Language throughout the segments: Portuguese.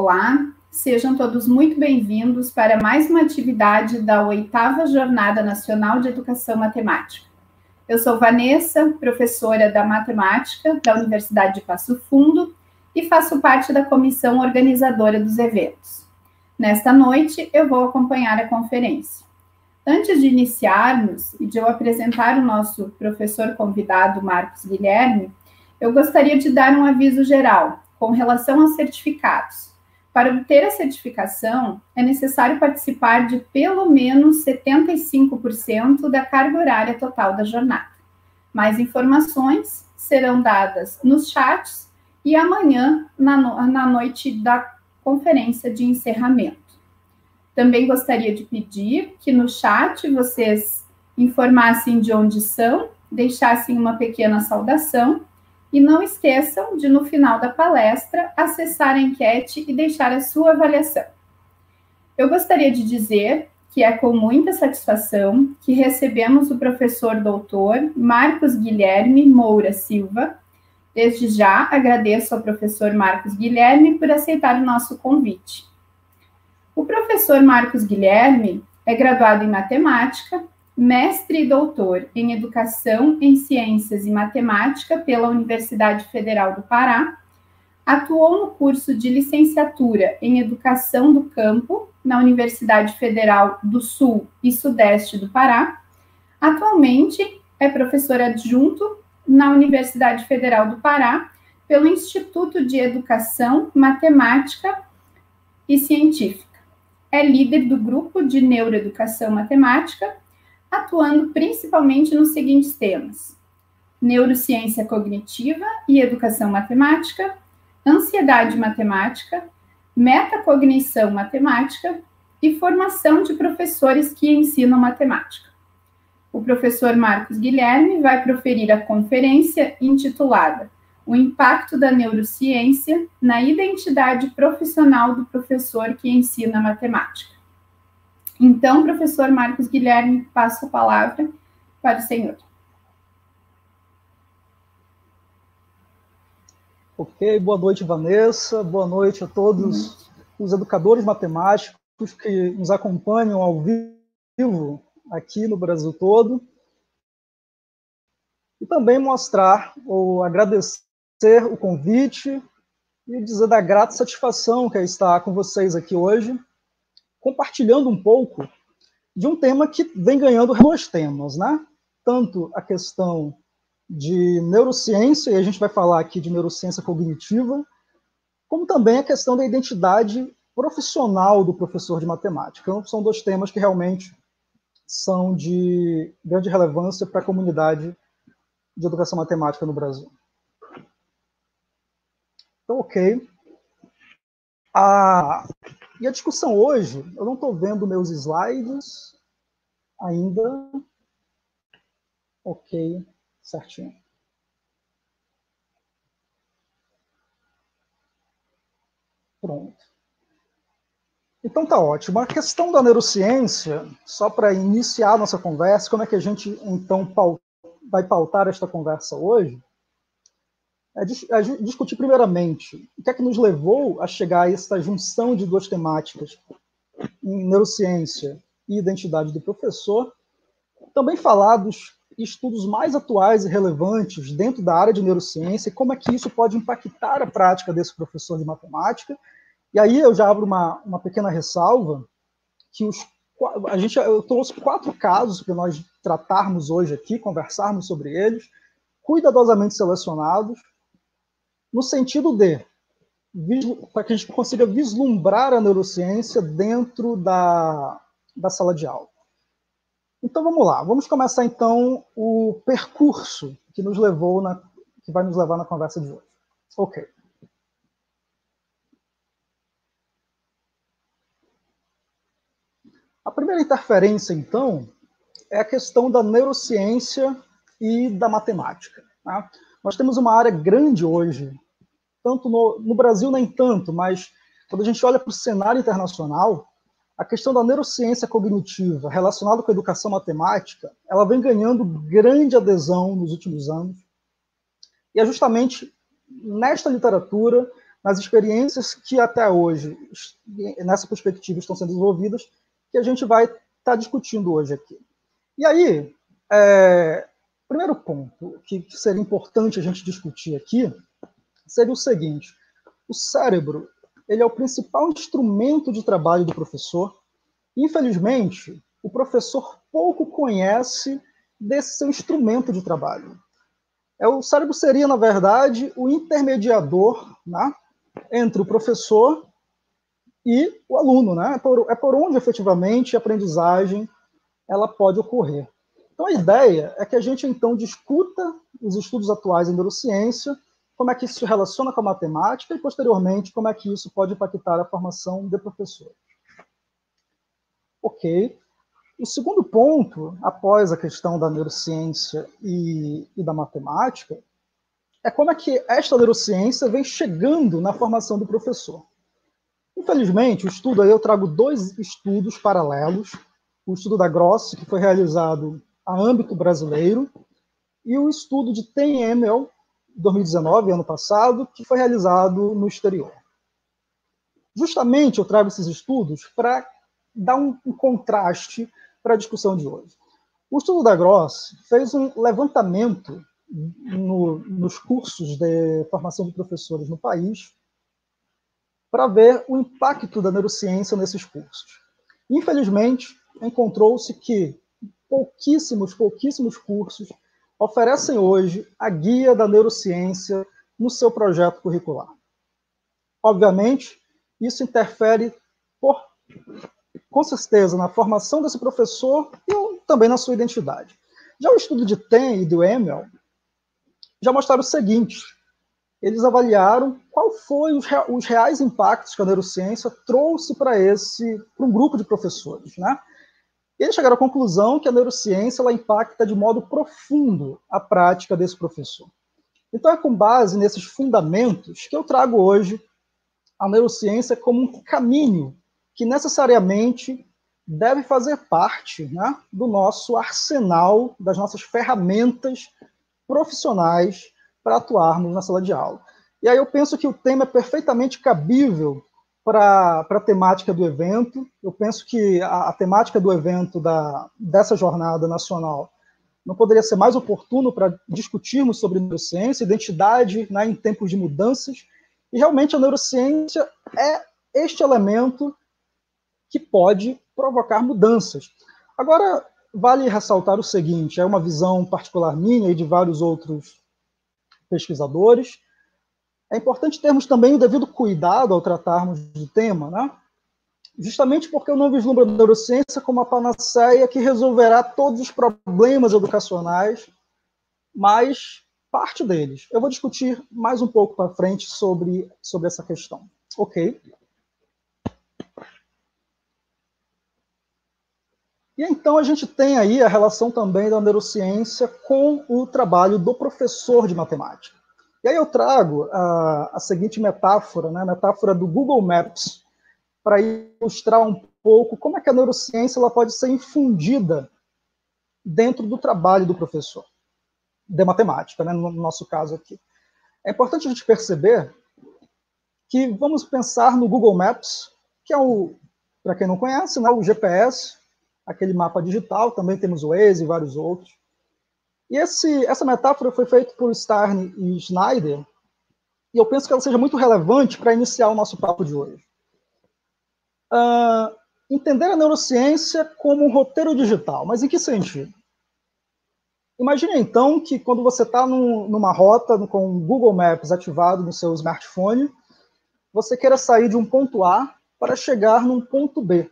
Olá, sejam todos muito bem-vindos para mais uma atividade da 8ª Jornada Nacional de Educação Matemática. Eu sou Vanessa, professora da Matemática da Universidade de Passo Fundo e faço parte da comissão organizadora dos eventos. Nesta noite, eu vou acompanhar a conferência. Antes de iniciarmos e de eu apresentar o nosso professor convidado, Marcos Guilherme, eu gostaria de dar um aviso geral com relação aos certificados. Para obter a certificação, é necessário participar de pelo menos 75% da carga horária total da jornada. Mais informações serão dadas nos chats e amanhã, na noite da conferência de encerramento. Também gostaria de pedir que no chat vocês informassem de onde são, deixassem uma pequena saudação e não esqueçam de, no final da palestra, acessar a enquete e deixar a sua avaliação. Eu gostaria de dizer que é com muita satisfação que recebemos o professor doutor Marcos Guilherme Moura Silva. Desde já agradeço ao professor Marcos Guilherme por aceitar o nosso convite. O professor Marcos Guilherme é graduado em matemática, mestre e doutor em Educação em Ciências e Matemática pela Universidade Federal do Pará, atuou no curso de licenciatura em Educação do Campo na Universidade Federal do Sul e Sudeste do Pará. Atualmente é professor adjunto na Universidade Federal do Pará pelo Instituto de Educação, Matemática e Científica. É líder do grupo de Neuroeducação Matemática, atuando principalmente nos seguintes temas: neurociência cognitiva e educação matemática, ansiedade matemática, metacognição matemática e formação de professores que ensinam matemática. O professor Marcos Guilherme vai proferir a conferência intitulada O impacto da neurociência na identidade profissional do professor que ensina matemática. Então, professor Marcos Guilherme, passo a palavra para o senhor. Ok, boa noite, Vanessa. Boa noite a todos os educadores matemáticos que nos acompanham ao vivo aqui no Brasil todo. E também mostrar ou agradecer o convite e dizer da grata satisfação que é estar com vocês aqui hoje, compartilhando um pouco de um tema que vem ganhando dois temas, né? Tanto a questão de neurociência, e a gente vai falar aqui de neurociência cognitiva, como também a questão da identidade profissional do professor de matemática. Então, são dois temas que realmente são de grande relevância para a comunidade de educação matemática no Brasil. Então, ok. E a discussão hoje, eu não estou vendo meus slides ainda. Ok, certinho. Pronto. Então tá ótimo. A questão da neurociência, só para iniciar a nossa conversa, como é que a gente então vai pautar esta conversa hoje? É discutir primeiramente o que é que nos levou a chegar a esta junção de duas temáticas, em neurociência e identidade do professor. Também falar dos estudos mais atuais e relevantes dentro da área de neurociência e como é que isso pode impactar a prática desse professor de matemática. E aí eu já abro uma pequena ressalva, que eu trouxe 4 casos para nós tratarmos hoje aqui, conversarmos sobre eles, cuidadosamente selecionados, no sentido para que a gente consiga vislumbrar a neurociência dentro da sala de aula. Então vamos lá, vamos começar então o percurso que vai nos levar na conversa de hoje. Ok. A primeira interferência, então, é a questão da neurociência e da matemática. Tá? Nós temos uma área grande hoje, tanto no Brasil nem tanto, mas quando a gente olha para o cenário internacional, a questão da neurociência cognitiva relacionada com a educação matemática, ela vem ganhando grande adesão nos últimos anos. E é justamente nesta literatura, nas experiências que até hoje, nessa perspectiva, estão sendo desenvolvidas, que a gente vai estar discutindo hoje aqui. E aí, primeiro ponto que seria importante a gente discutir aqui seria o seguinte: o cérebro, ele é o principal instrumento de trabalho do professor. Infelizmente, o professor pouco conhece desse seu instrumento de trabalho. O cérebro seria, na verdade, o intermediador, né, entre o professor e o aluno, né? É por onde, efetivamente, a aprendizagem ela pode ocorrer. Então, a ideia é que a gente, então, discuta os estudos atuais em neurociência, como é que isso se relaciona com a matemática e, posteriormente, como é que isso pode impactar a formação de professores. Ok. O segundo ponto, após a questão da neurociência e da matemática, é como é que esta neurociência vem chegando na formação do professor. Infelizmente, o estudo aí eu trago dois estudos paralelos. O estudo da Gross, que foi realizado a âmbito brasileiro, e o estudo de TEM-EML, 2019, ano passado, que foi realizado no exterior. Justamente eu trago esses estudos para dar um contraste para a discussão de hoje. O estudo da Gross fez um levantamento nos cursos de formação de professores no país para ver o impacto da neurociência nesses cursos. Infelizmente, encontrou-se que pouquíssimos cursos oferecem hoje a guia da neurociência no seu projeto curricular. Obviamente, isso interfere com certeza na formação desse professor e também na sua identidade. Já o estudo de TEM e do EML já mostraram o seguinte: eles avaliaram qual foi os reais impactos que a neurociência trouxe para um grupo de professores, né? E eles chegaram à conclusão que a neurociência ela impacta de modo profundo a prática desse professor. Então é com base nesses fundamentos que eu trago hoje a neurociência como um caminho que necessariamente deve fazer parte, né, do nosso arsenal, das nossas ferramentas profissionais para atuarmos na sala de aula. E aí eu penso que o tema é perfeitamente cabível para a temática do evento. Eu penso que a temática do evento dessa jornada nacional não poderia ser mais oportuno para discutirmos sobre neurociência, identidade, né, em tempos de mudanças. E realmente a neurociência é este elemento que pode provocar mudanças. Agora, vale ressaltar o seguinte: é uma visão particular minha e de vários outros pesquisadores. É importante termos também o devido cuidado ao tratarmos do tema, né? Justamente porque eu não vislumbro a neurociência como uma panaceia que resolverá todos os problemas educacionais, mas parte deles. Eu vou discutir mais um pouco para frente sobre essa questão. Ok? E então a gente tem aí a relação também da neurociência com o trabalho do professor de matemática. E aí eu trago a seguinte metáfora, né, a metáfora do Google Maps, para ilustrar um pouco como é que a neurociência ela pode ser infundida dentro do trabalho do professor de matemática, né, no nosso caso aqui. É importante a gente perceber que vamos pensar no Google Maps, que é para quem não conhece, né, o GPS, aquele mapa digital, também temos o Waze e vários outros. E essa metáfora foi feita por Stern e Schneider, e eu penso que ela seja muito relevante para iniciar o nosso papo de hoje. Entender a neurociência como um roteiro digital, mas em que sentido? Imagine então que quando você está numa rota com o Google Maps ativado no seu smartphone, você queira sair de um ponto A para chegar num ponto B.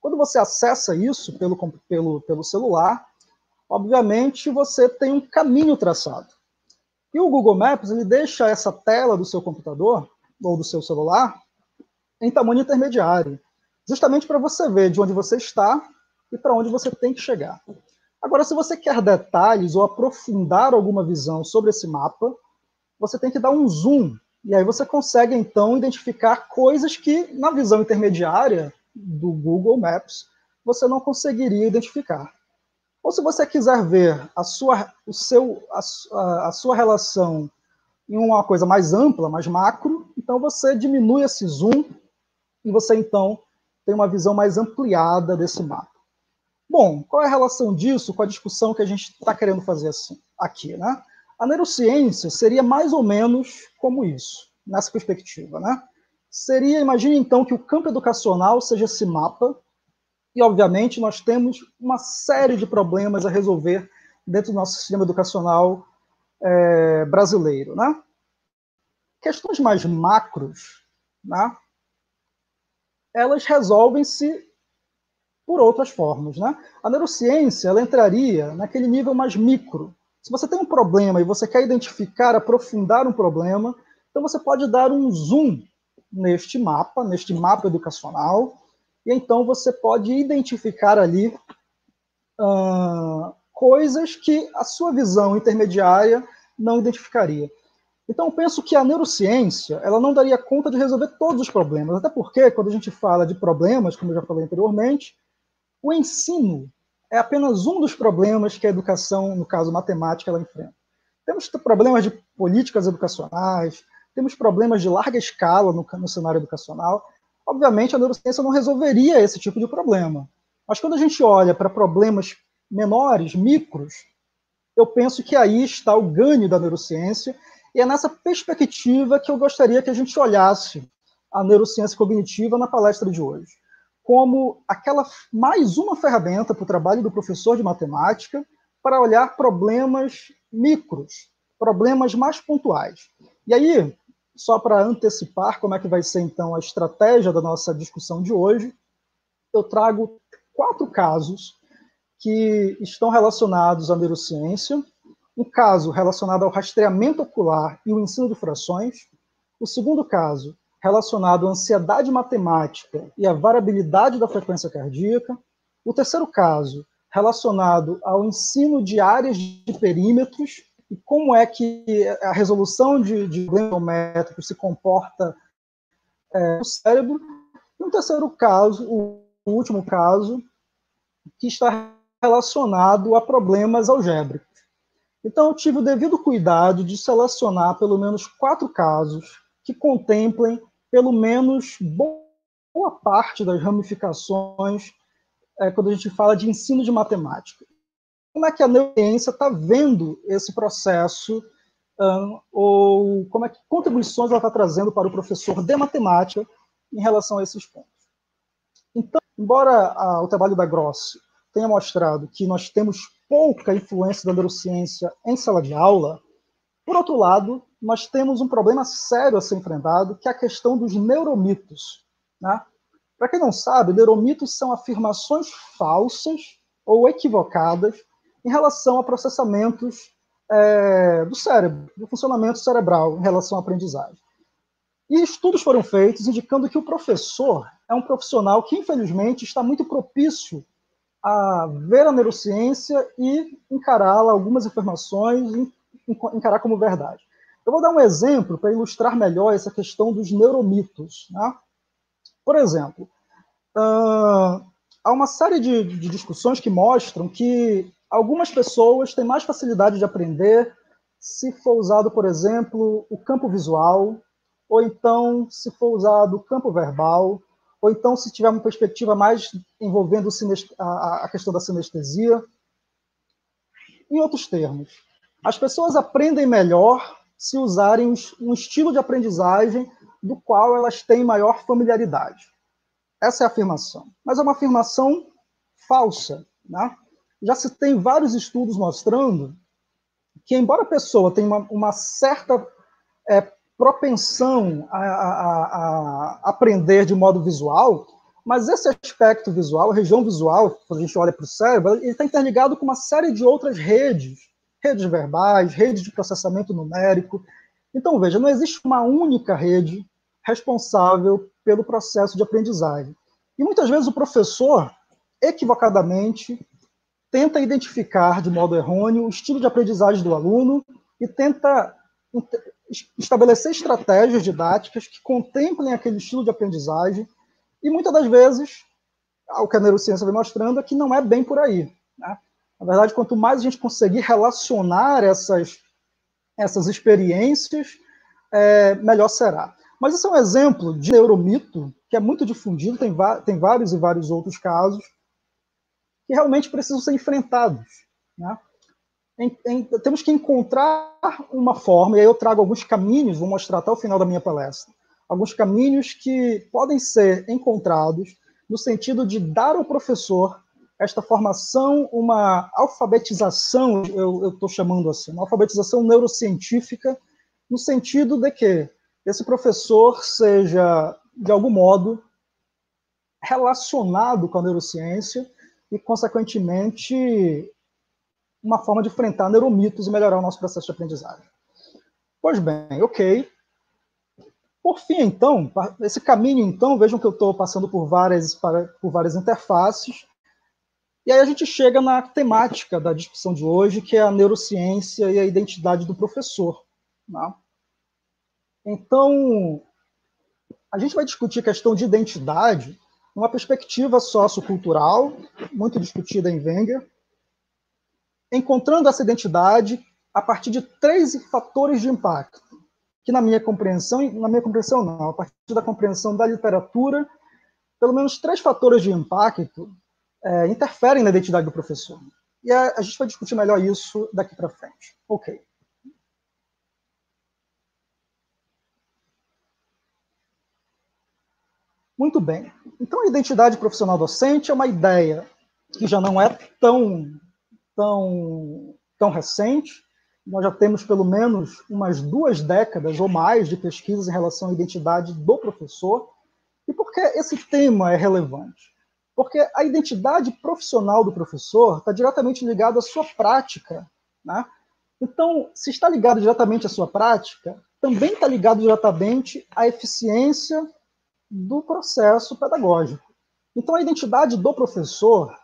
Quando você acessa isso pelo celular, obviamente você tem um caminho traçado. E o Google Maps ele deixa essa tela do seu computador ou do seu celular em tamanho intermediário, justamente para você ver de onde você está e para onde você tem que chegar. Agora, se você quer detalhes ou aprofundar alguma visão sobre esse mapa, você tem que dar um zoom, e aí você consegue, então, identificar coisas que, na visão intermediária do Google Maps, você não conseguiria identificar. Ou se você quiser ver a sua relação em uma coisa mais ampla, mais macro, Então, você diminui esse zoom e você, então, tem uma visão mais ampliada desse mapa. Bom, qual é a relação disso com a discussão que a gente está querendo fazer aqui, né? A neurociência seria mais ou menos como isso, nessa perspectiva, né? Seria, imagine então que o campo educacional seja esse mapa, e obviamente nós temos uma série de problemas a resolver dentro do nosso sistema educacional brasileiro, né? Questões mais macros, né? Elas resolvem-se por outras formas, né? A neurociência, ela entraria naquele nível mais micro. Se você tem um problema e você quer identificar, aprofundar um problema, então você pode dar um zoom neste mapa educacional, e então você pode identificar ali coisas que a sua visão intermediária não identificaria. Então, eu penso que a neurociência ela não daria conta de resolver todos os problemas, até porque, quando a gente fala de problemas, como eu já falei anteriormente, o ensino é apenas um dos problemas que a educação, no caso matemática, ela enfrenta. Temos problemas de políticas educacionais, temos problemas de larga escala no cenário educacional. Obviamente, a neurociência não resolveria esse tipo de problema. Mas quando a gente olha para problemas menores, micros, eu penso que aí está o ganho da neurociência, e é nessa perspectiva que eu gostaria que a gente olhasse a neurociência cognitiva na palestra de hoje, como aquela mais uma ferramenta para o trabalho do professor de matemática para olhar problemas micros, problemas mais pontuais. E aí, só para antecipar como é que vai ser então a estratégia da nossa discussão de hoje, eu trago 4 casos que estão relacionados à neurociência. Um caso relacionado ao rastreamento ocular e o ensino de frações. O segundo caso, relacionado à ansiedade matemática e à variabilidade da frequência cardíaca. O terceiro caso, relacionado ao ensino de áreas de perímetros e como é que a resolução de problemas geométricos se comporta no cérebro. E um terceiro caso, o último caso, que está relacionado a problemas algébricos. Então, eu tive o devido cuidado de selecionar pelo menos 4 casos que contemplem pelo menos boa parte das ramificações quando a gente fala de ensino de matemática. Como é que a neurociência está vendo esse processo, ou como é que contribuições ela está trazendo para o professor de matemática em relação a esses pontos. Então, embora o trabalho da Grossi tenha mostrado que nós temos pouca influência da neurociência em sala de aula, por outro lado, nós temos um problema sério a ser enfrentado, que é a questão dos neuromitos. Né? Para quem não sabe, neuromitos são afirmações falsas ou equivocadas em relação a processamentos do cérebro, do funcionamento cerebral em relação à aprendizagem. E estudos foram feitos indicando que o professor é um profissional que, infelizmente, está muito propício a ver a neurociência e encará-la, algumas informações, encarar como verdade. Eu vou dar um exemplo para ilustrar melhor essa questão dos neuromitos. Né? Por exemplo, há uma série de discussões que mostram que algumas pessoas têm mais facilidade de aprender se for usado, por exemplo, o campo visual, ou então se for usado o campo verbal, ou então se tiver uma perspectiva mais envolvendo a questão da sinestesia. Em outros termos, as pessoas aprendem melhor se usarem um estilo de aprendizagem do qual elas têm maior familiaridade. Essa é a afirmação. Mas é uma afirmação falsa. Né? Já se tem vários estudos mostrando que, embora a pessoa tenha uma certa propensão a aprender de modo visual, mas esse aspecto visual, a região visual, quando a gente olha para o cérebro, ele está interligado com uma série de outras redes verbais, redes de processamento numérico. Então, veja, não existe uma única rede responsável pelo processo de aprendizagem. E muitas vezes o professor, equivocadamente, tenta identificar de modo errôneo o estilo de aprendizagem do aluno e tenta estabelecer estratégias didáticas que contemplem aquele estilo de aprendizagem, e muitas das vezes, o que a neurociência vem mostrando é que não é bem por aí. Né? Na verdade, quanto mais a gente conseguir relacionar essas experiências, melhor será. Mas esse é um exemplo de neuromito que é muito difundido, tem vários e vários outros casos que realmente precisam ser enfrentados, né? Temos que encontrar uma forma, e aí eu trago alguns caminhos, vou mostrar até o final da minha palestra, alguns caminhos que podem ser encontrados no sentido de dar ao professor esta formação, uma alfabetização, eu estou chamando assim, uma alfabetização neurocientífica, no sentido de que esse professor seja, de algum modo, relacionado com a neurociência e, consequentemente, uma forma de enfrentar neuromitos e melhorar o nosso processo de aprendizagem. Pois bem, ok. Por fim, então, esse caminho, então, vejam que eu estou passando por várias interfaces, e aí a gente chega na temática da discussão de hoje, que é a neurociência e a identidade do professor. Né? Então, a gente vai discutir a questão de identidade numa perspectiva sociocultural, muito discutida em Wenger, encontrando essa identidade a partir de 3 fatores de impacto, que na minha compreensão não, a partir da compreensão da literatura, pelo menos 3 fatores de impacto interferem na identidade do professor. E a gente vai discutir melhor isso daqui para frente. Ok. Muito bem. Então, a identidade profissional docente é uma ideia que já não é tão recente. Nós já temos pelo menos umas 2 décadas ou mais de pesquisas em relação à identidade do professor. E por que esse tema é relevante? Porque a identidade profissional do professor está diretamente ligada à sua prática. Né? Então, se está ligado diretamente à sua prática, também está ligado diretamente à eficiência do processo pedagógico. Então, a identidade do professor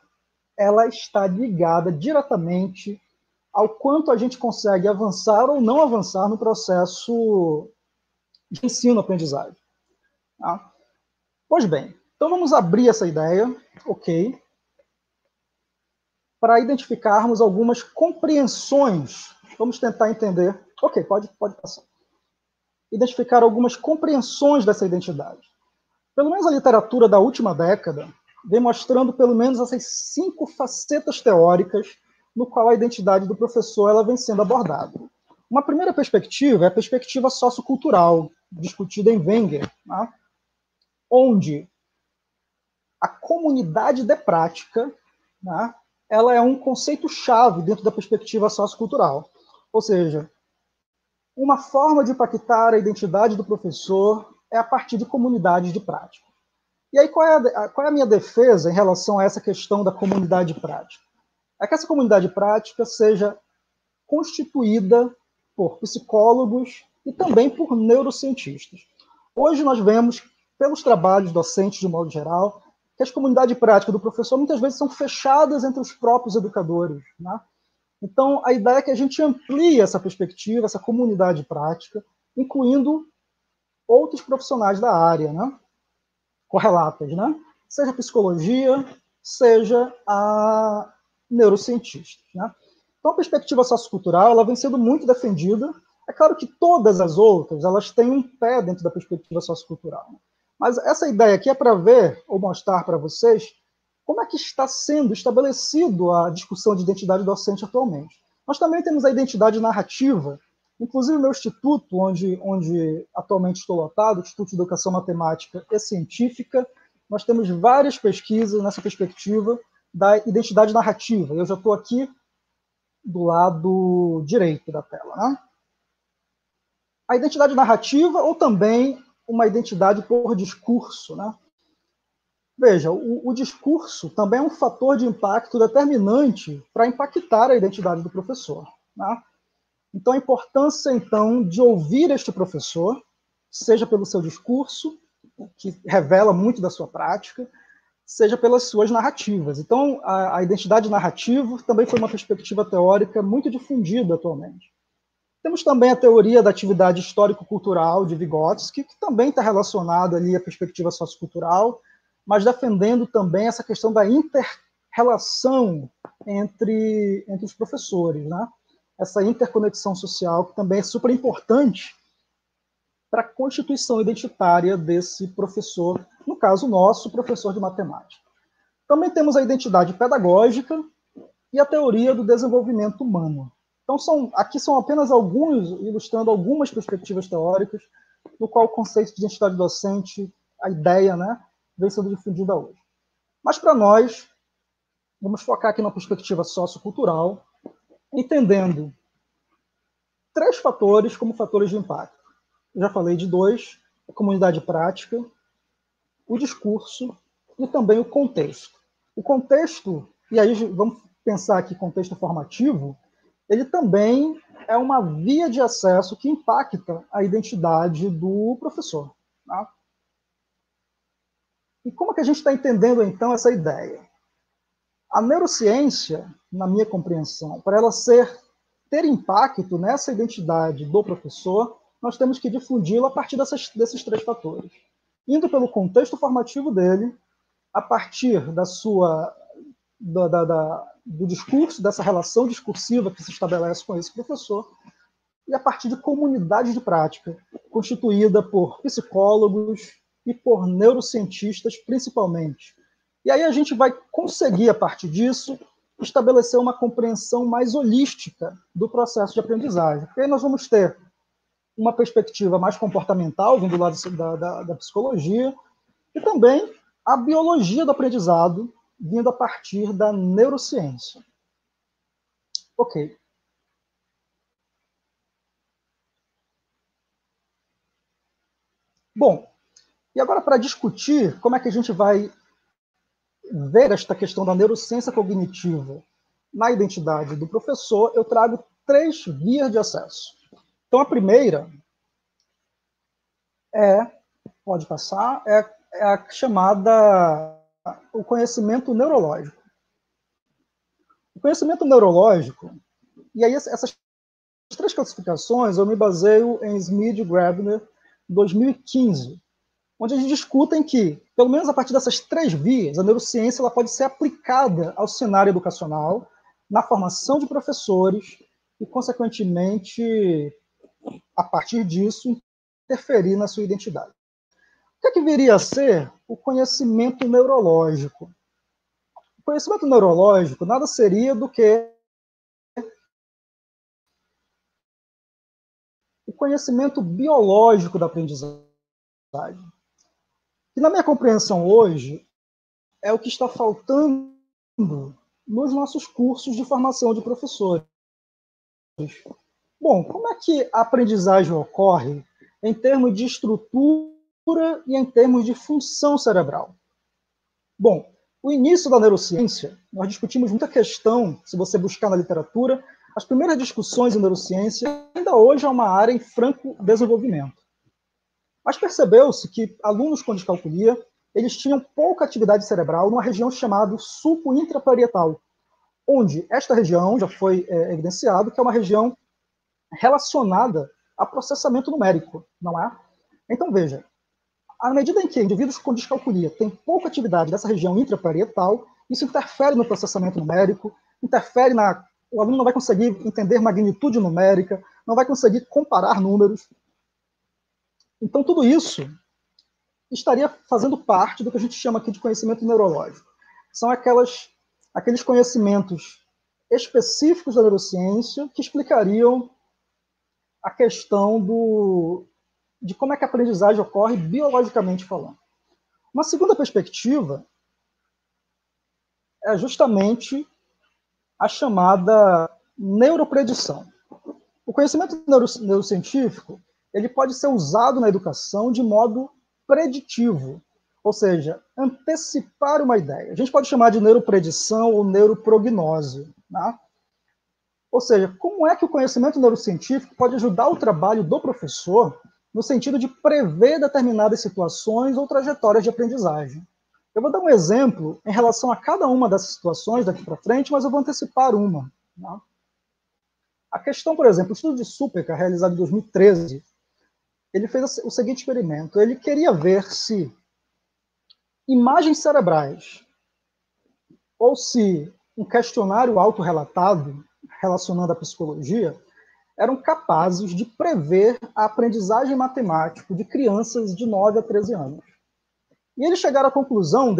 ela está ligada diretamente ao quanto a gente consegue avançar ou não avançar no processo de ensino-aprendizagem. Tá? Pois bem, então vamos abrir essa ideia, ok, para identificarmos algumas compreensões. Vamos tentar entender. Ok, pode passar. Identificar algumas compreensões dessa identidade. Pelo menos a literatura da última década vem mostrando pelo menos essas 5 facetas teóricas no qual a identidade do professor ela vem sendo abordada. Uma primeira perspectiva é a perspectiva sociocultural, discutida em Wenger, né? Onde a comunidade de prática, né, ela é um conceito-chave dentro da perspectiva sociocultural. Ou seja, uma forma de impactar a identidade do professor é a partir de comunidades de prática. E aí, qual é a minha defesa em relação a essa questão da comunidade prática? É que essa comunidade prática seja constituída por psicólogos e também por neurocientistas. Hoje nós vemos, pelos trabalhos docentes de modo geral, que as comunidades práticas do professor muitas vezes são fechadas entre os próprios educadores. Né? Então, a ideia é que a gente amplie essa perspectiva, essa comunidade prática, incluindo outros profissionais da área, né? Correlatas, né? Seja a psicologia, seja a neurocientistas. Né? Então, a perspectiva sociocultural ela vem sendo muito defendida. É claro que todas as outras elas têm um pé dentro da perspectiva sociocultural. Né? Mas essa ideia aqui é para ver, ou mostrar para vocês, como é que está sendo estabelecido a discussão de identidade docente atualmente. Nós também temos a identidade narrativa. Inclusive, o meu instituto, onde atualmente estou lotado, o Instituto de Educação Matemática e Científica, nós temos várias pesquisas nessa perspectiva da identidade narrativa. Eu já estou aqui do lado direito da tela. Né? A identidade narrativa ou também uma identidade por discurso. Né? Veja, o discurso também é um fator de impacto determinante para impactar a identidade do professor. Né? Então, a importância, então, de ouvir este professor, seja pelo seu discurso, que revela muito da sua prática, seja pelas suas narrativas. Então, a identidade narrativa também foi uma perspectiva teórica muito difundida atualmente. Temos também a teoria da atividade histórico-cultural de Vygotsky, que também está relacionada ali à perspectiva sociocultural, mas defendendo também essa questão da inter-relação entre os professores, né? Essa interconexão social, que também é super importante para a constituição identitária desse professor, no caso nosso, professor de matemática. Também temos a identidade pedagógica e a teoria do desenvolvimento humano. Então, aqui são apenas alguns, ilustrando algumas perspectivas teóricas, no qual o conceito de identidade docente, a ideia, né, vem sendo difundida hoje. Mas, para nós, vamos focar aqui na perspectiva sociocultural, entendendo 3 fatores como fatores de impacto. Eu já falei de 2, a comunidade prática, o discurso e também o contexto. O contexto, e aí vamos pensar aqui contexto formativo, ele também é uma via de acesso que impacta a identidade do professor. Tá? E como é que a gente está entendendo, então, essa ideia? A neurociência, na minha compreensão, para ela ter impacto nessa identidade do professor, nós temos que difundi-la a partir desses 3 fatores. Indo pelo contexto formativo dele, a partir do discurso, dessa relação discursiva que se estabelece com esse professor, e a partir de comunidade de prática, constituída por psicólogos e por neurocientistas, principalmente. E aí a gente vai conseguir, a partir disso, estabelecer uma compreensão mais holística do processo de aprendizagem. Porque aí nós vamos ter uma perspectiva mais comportamental, vindo lá da psicologia, e também a biologia do aprendizado, vindo a partir da neurociência. Ok. Bom, e agora para discutir como é que a gente vai ver esta questão da neurociência cognitiva na identidade do professor, eu trago 3 vias de acesso. Então, a primeira pode passar, é a chamada o conhecimento neurológico. O conhecimento neurológico, e aí essas 3 classificações eu me baseio em Smith e Grabner, 2015, onde eles discutem que, pelo menos a partir dessas 3 vias, a neurociência ela pode ser aplicada ao cenário educacional, na formação de professores e, consequentemente, a partir disso, interferir na sua identidade. O que viria a ser o conhecimento neurológico? O conhecimento neurológico nada seria do que o conhecimento biológico da aprendizagem. E, na minha compreensão hoje, é o que está faltando nos nossos cursos de formação de professores. Bom, como é que a aprendizagem ocorre em termos de estrutura e em termos de função cerebral? Bom, o início da neurociência, nós discutimos muita questão, se você buscar na literatura, as primeiras discussões em neurociência ainda hoje é uma área em franco desenvolvimento. Mas percebeu-se que alunos com descalculia, eles tinham pouca atividade cerebral numa região chamada sulco intraparietal, onde esta região já foi evidenciado que é uma região relacionada a processamento numérico, não é? Então, veja, à medida em que indivíduos com descalculia têm pouca atividade dessa região intraparietal, isso interfere no processamento numérico, o aluno não vai conseguir entender magnitude numérica, não vai conseguir comparar números. Então, tudo isso estaria fazendo parte do que a gente chama aqui de conhecimento neurológico. São aqueles conhecimentos específicos da neurociência que explicariam a questão de como é que a aprendizagem ocorre biologicamente falando. Uma segunda perspectiva é justamente a chamada neuropredição. O conhecimento neurocientífico ele pode ser usado na educação de modo preditivo, ou seja, antecipar uma ideia. A gente pode chamar de neuropredição ou neuroprognose. Né? Ou seja, como é que o conhecimento neurocientífico pode ajudar o trabalho do professor no sentido de prever determinadas situações ou trajetórias de aprendizagem? Eu vou dar um exemplo em relação a cada uma dessas situações daqui para frente, mas eu vou antecipar uma. Né? A questão, por exemplo, o estudo de Súpeca, realizado em 2013, ele fez o seguinte experimento. Ele queria ver se imagens cerebrais ou se um questionário autorrelatado, relacionando a psicologia, eram capazes de prever a aprendizagem matemática de crianças de 9 a 13 anos. E eles chegaram à conclusão,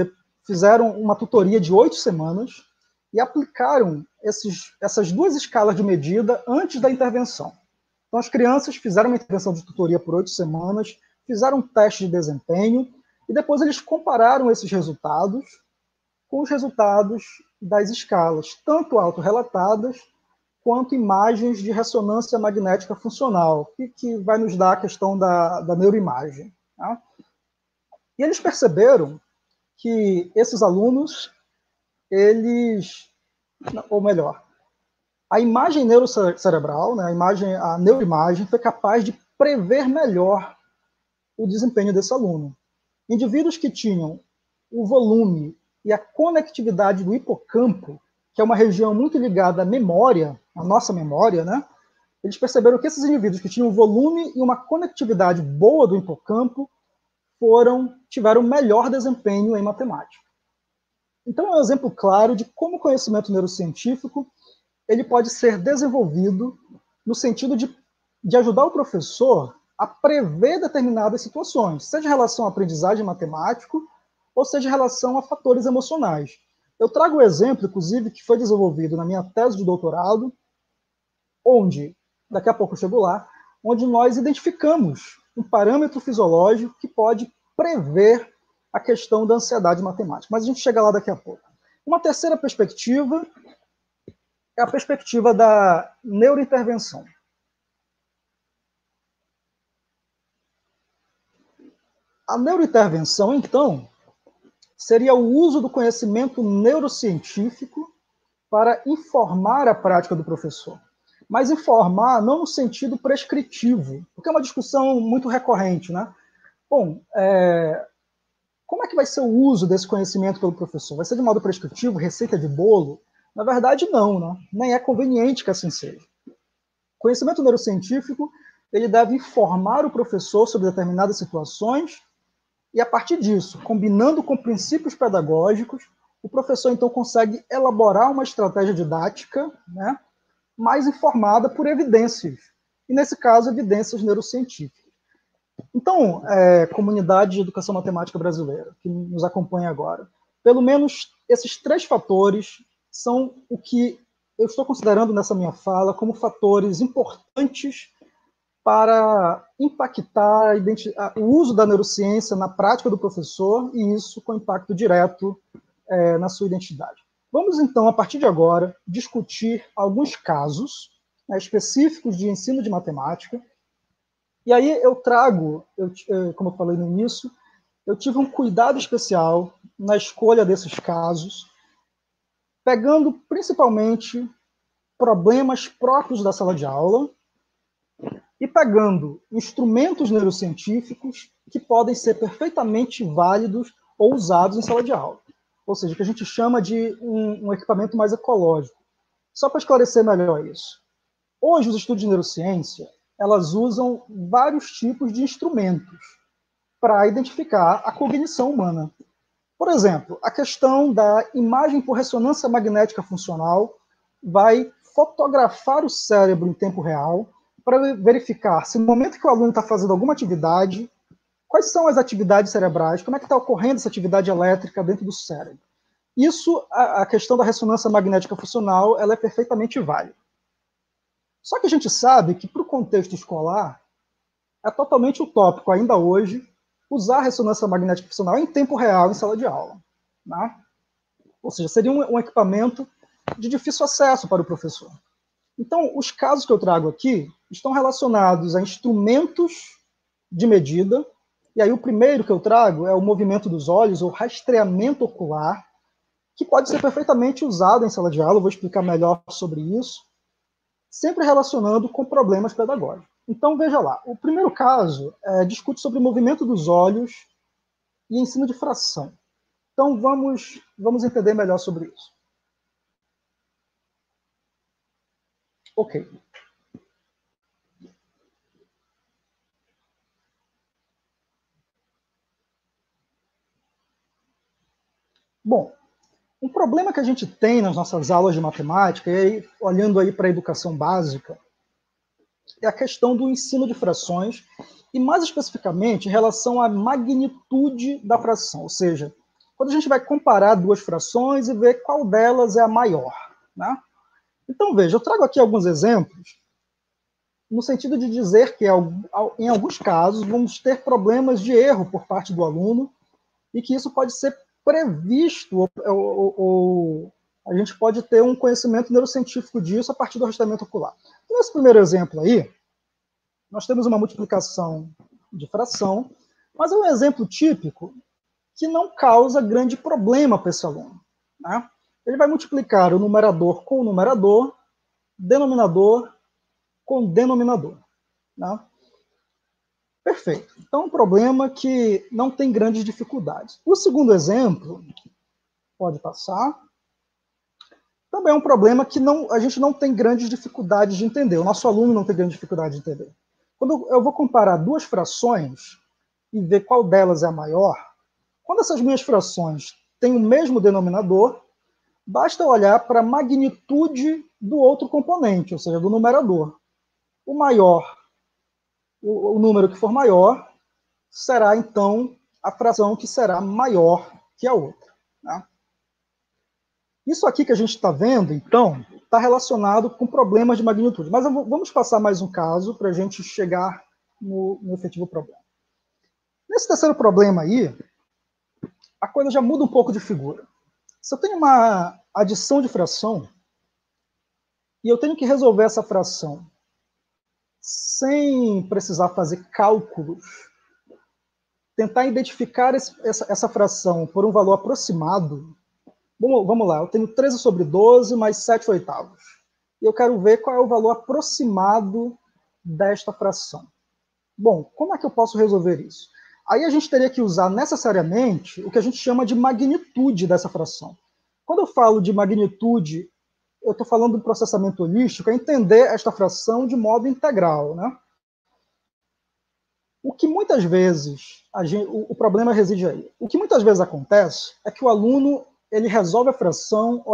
fizeram uma tutoria de 8 semanas e aplicaram essas duas escalas de medida antes da intervenção. Então, as crianças fizeram uma intervenção de tutoria por 8 semanas, fizeram um teste de desempenho, e depois eles compararam esses resultados com os resultados das escalas, tanto autorrelatadas quanto imagens de ressonância magnética funcional, que vai nos dar a questão da neuroimagem. Tá? E eles perceberam que esses alunos, ou melhor, a imagem neurocerebral, né, a neuroimagem, foi capaz de prever melhor o desempenho desse aluno. Indivíduos que tinham o volume e a conectividade do hipocampo, que é uma região muito ligada à memória, à nossa memória, né? Eles perceberam que esses indivíduos que tinham volume e uma conectividade boa do hipocampo tiveram melhor desempenho em matemática. Então, é um exemplo claro de como o conhecimento neurocientífico ele pode ser desenvolvido no sentido de ajudar o professor a prever determinadas situações, seja em relação à aprendizagem matemática ou seja em relação a fatores emocionais. Eu trago um exemplo, inclusive, que foi desenvolvido na minha tese de doutorado, onde, daqui a pouco eu chego lá, onde nós identificamos um parâmetro fisiológico que pode prever a questão da ansiedade matemática. Mas a gente chega lá daqui a pouco. Uma terceira perspectiva é a perspectiva da neurointervenção. A neurointervenção, então, seria o uso do conhecimento neurocientífico para informar a prática do professor. Mas informar não no sentido prescritivo, porque é uma discussão muito recorrente, né? Bom, como é que vai ser o uso desse conhecimento pelo professor? Vai ser de modo prescritivo, receita de bolo? Na verdade, não, né? Nem é conveniente que assim seja. O conhecimento neurocientífico ele deve informar o professor sobre determinadas situações e, a partir disso, combinando com princípios pedagógicos, o professor, então, consegue elaborar uma estratégia didática, né, mais informada por evidências, e, nesse caso, evidências neurocientíficas. Então, comunidade de educação matemática brasileira, que nos acompanha agora, pelo menos esses 3 fatores são o que eu estou considerando nessa minha fala como fatores importantes para impactar o uso da neurociência na prática do professor, e isso com impacto direto na sua identidade. Vamos, então, a partir de agora, discutir alguns casos específicos de ensino de matemática. E aí eu trago, como eu falei no início, eu tive um cuidado especial na escolha desses casos, pegando principalmente problemas próprios da sala de aula e pegando instrumentos neurocientíficos que podem ser perfeitamente válidos ou usados em sala de aula. Ou seja, que a gente chama de um equipamento mais ecológico. Só para esclarecer melhor isso. Hoje, os estudos de neurociência, elas usam vários tipos de instrumentos para identificar a cognição humana. Por exemplo, a questão da imagem por ressonância magnética funcional vai fotografar o cérebro em tempo real para verificar se no momento que o aluno está fazendo alguma atividade, quais são as atividades cerebrais, como é que está ocorrendo essa atividade elétrica dentro do cérebro. Isso, a questão da ressonância magnética funcional, ela é perfeitamente válida. Só que a gente sabe que, para o contexto escolar, é totalmente utópico, ainda hoje, usar a ressonância magnética funcional em tempo real em sala de aula. Né? Ou seja, seria um equipamento de difícil acesso para o professor. Então, os casos que eu trago aqui estão relacionados a instrumentos de medida, e aí o primeiro que eu trago é o movimento dos olhos, ou rastreamento ocular, que pode ser perfeitamente usado em sala de aula, eu vou explicar melhor sobre isso, sempre relacionando com problemas pedagógicos. Então, veja lá, o primeiro caso discute sobre o movimento dos olhos e ensino de fração. Então, vamos entender melhor sobre isso. Ok. Bom, um problema que a gente tem nas nossas aulas de matemática, e aí, olhando aí para a educação básica, é a questão do ensino de frações, e mais especificamente em relação à magnitude da fração, ou seja, quando a gente vai comparar duas frações e ver qual delas é a maior, né? Então, veja, eu trago aqui alguns exemplos, no sentido de dizer que, em alguns casos, vamos ter problemas de erro por parte do aluno, e que isso pode ser previsto, ou a gente pode ter um conhecimento neurocientífico disso a partir do rastreamento ocular. Nesse primeiro exemplo aí, nós temos uma multiplicação de fração, mas é um exemplo típico que não causa grande problema para esse aluno, né? Ele vai multiplicar o numerador com o numerador, denominador com denominador, né? Perfeito. Então, um problema que não tem grandes dificuldades. O segundo exemplo, pode passar, também é um problema que a gente não tem grandes dificuldades de entender. O nosso aluno não tem grande dificuldade de entender. Quando eu vou comparar duas frações e ver qual delas é a maior, quando essas minhas frações têm o mesmo denominador, basta olhar para a magnitude do outro componente, ou seja, do numerador. O maior, o número que for maior, será, então, a fração que será maior que a outra, né? Isso aqui que a gente está vendo, então, está relacionado com problemas de magnitude. Mas vamos passar mais um caso para a gente chegar no efetivo problema. Nesse terceiro problema aí, a coisa já muda um pouco de figura. Se eu tenho uma adição de fração, e eu tenho que resolver essa fração sem precisar fazer cálculos, tentar identificar essa fração por um valor aproximado. Vamos lá, eu tenho 13 sobre 12 mais 7 oitavos. E eu quero ver qual é o valor aproximado desta fração. Bom, como é que eu posso resolver isso? Aí a gente teria que usar necessariamente o que a gente chama de magnitude dessa fração. Quando eu falo de magnitude, eu estou falando do processamento holístico, é entender esta fração de modo integral, né? O que muitas vezes, o problema reside aí. O que muitas vezes acontece é que o aluno ele resolve a fração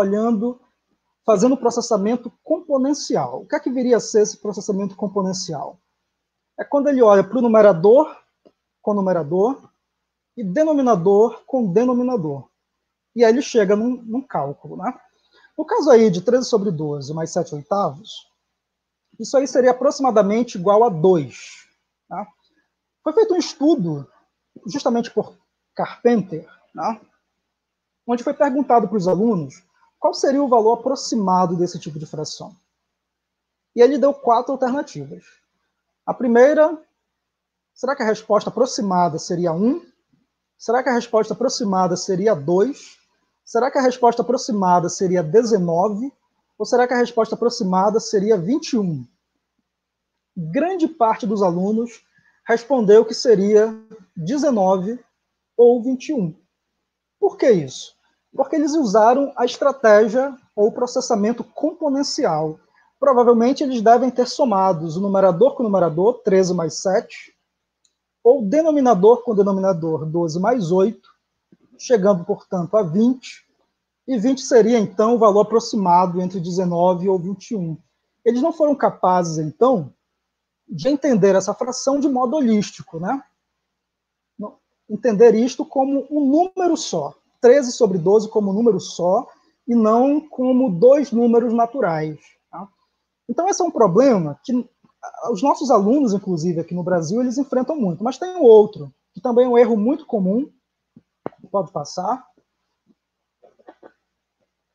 fazendo o processamento componencial. O que é que viria a ser esse processamento componencial? É quando ele olha para o numerador com numerador e denominador com denominador. E aí ele chega num cálculo, né? No caso aí de 13 sobre 12 mais 7 oitavos, isso aí seria aproximadamente igual a 2. Tá? Foi feito um estudo, justamente por Carpenter, né? Onde foi perguntado para os alunos qual seria o valor aproximado desse tipo de fração. E ele deu 4 alternativas. A primeira, será que a resposta aproximada seria 1? Será que a resposta aproximada seria 2? Será que a resposta aproximada seria 19? Ou será que a resposta aproximada seria 21? Grande parte dos alunos respondeu que seria 19 ou 21. Por que isso? Porque eles usaram a estratégia ou processamento componencial. Provavelmente eles devem ter somado o numerador com o numerador, 13 mais 7, ou denominador com denominador, 12 mais 8, chegando, portanto, a 20, e 20 seria, então, o valor aproximado entre 19 ou 21. Eles não foram capazes, então, de entender essa fração de modo holístico, né? Entender isto como um número só. 13 sobre 12 como um número só, e não como dois números naturais. Tá? Então, esse é um problema que os nossos alunos, inclusive, aqui no Brasil, eles enfrentam muito. Mas tem um outro, que também é um erro muito comum. Pode passar.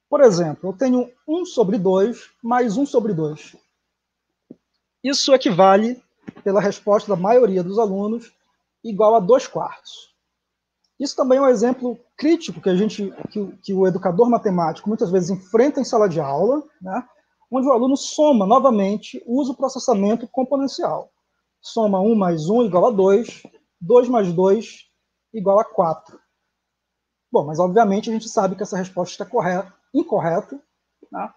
Por exemplo, eu tenho 1 sobre 2 mais 1 sobre 2. Isso equivale, pela resposta da maioria dos alunos, igual a 2/4. Isso também é um exemplo crítico que o educador matemático muitas vezes enfrenta em sala de aula, né, onde o aluno soma novamente, usa o processamento componencial. Soma 1 mais 1 igual a 2, 2 mais 2 igual a 4. Bom, mas obviamente a gente sabe que essa resposta está incorreta, né,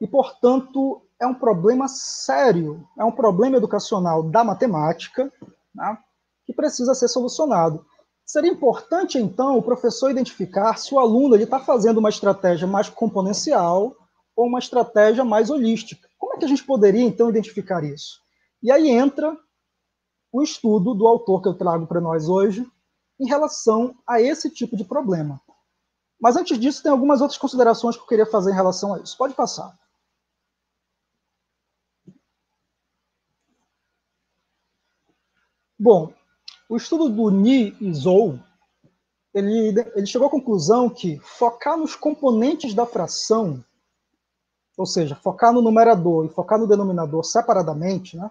e, portanto, é um problema sério, é um problema educacional da matemática, né, que precisa ser solucionado. Seria importante, então, o professor identificar se o aluno está fazendo uma estratégia mais componencial ou uma estratégia mais holística. Como é que a gente poderia, então, identificar isso? E aí entra o estudo do autor que eu trago para nós hoje em relação a esse tipo de problema. Mas antes disso, tem algumas outras considerações que eu queria fazer em relação a isso. Pode passar. Bom, o estudo do Ni e Zhou, ele chegou à conclusão que focar nos componentes da fração, ou seja, focar no numerador e focar no denominador separadamente, né,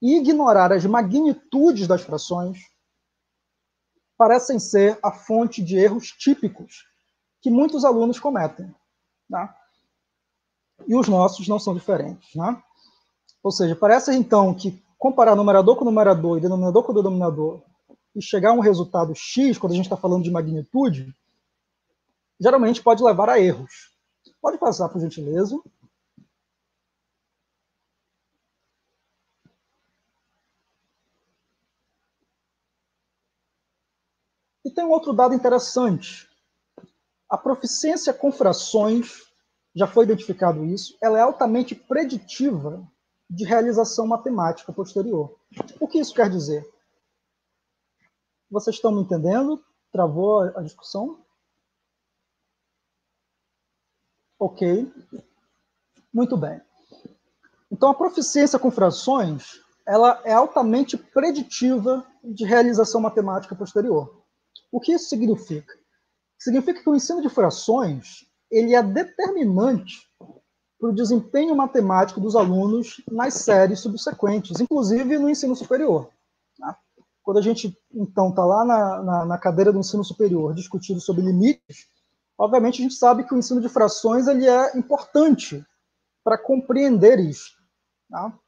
e ignorar as magnitudes das frações, parecem ser a fonte de erros típicos que muitos alunos cometem. Né? E os nossos não são diferentes. Né? Ou seja, parece então que comparar numerador com numerador e denominador com denominador e chegar a um resultado X, quando a gente está falando de magnitude, geralmente pode levar a erros. Pode passar, por gentileza. E tem um outro dado interessante. A proficiência com frações, já foi identificado isso, ela é altamente preditiva de realização matemática posterior. O que isso quer dizer? Vocês estão me entendendo? Travou a discussão? Ok. Muito bem. Então, a proficiência com frações, ela é altamente preditiva de realização matemática posterior. O que isso significa? Significa que o ensino de frações ele é determinante para o desempenho matemático dos alunos nas séries subsequentes, inclusive no ensino superior. Tá? Quando a gente, então, está lá na cadeira do ensino superior discutindo sobre limites, obviamente a gente sabe que o ensino de frações ele é importante para compreender isso. Tá?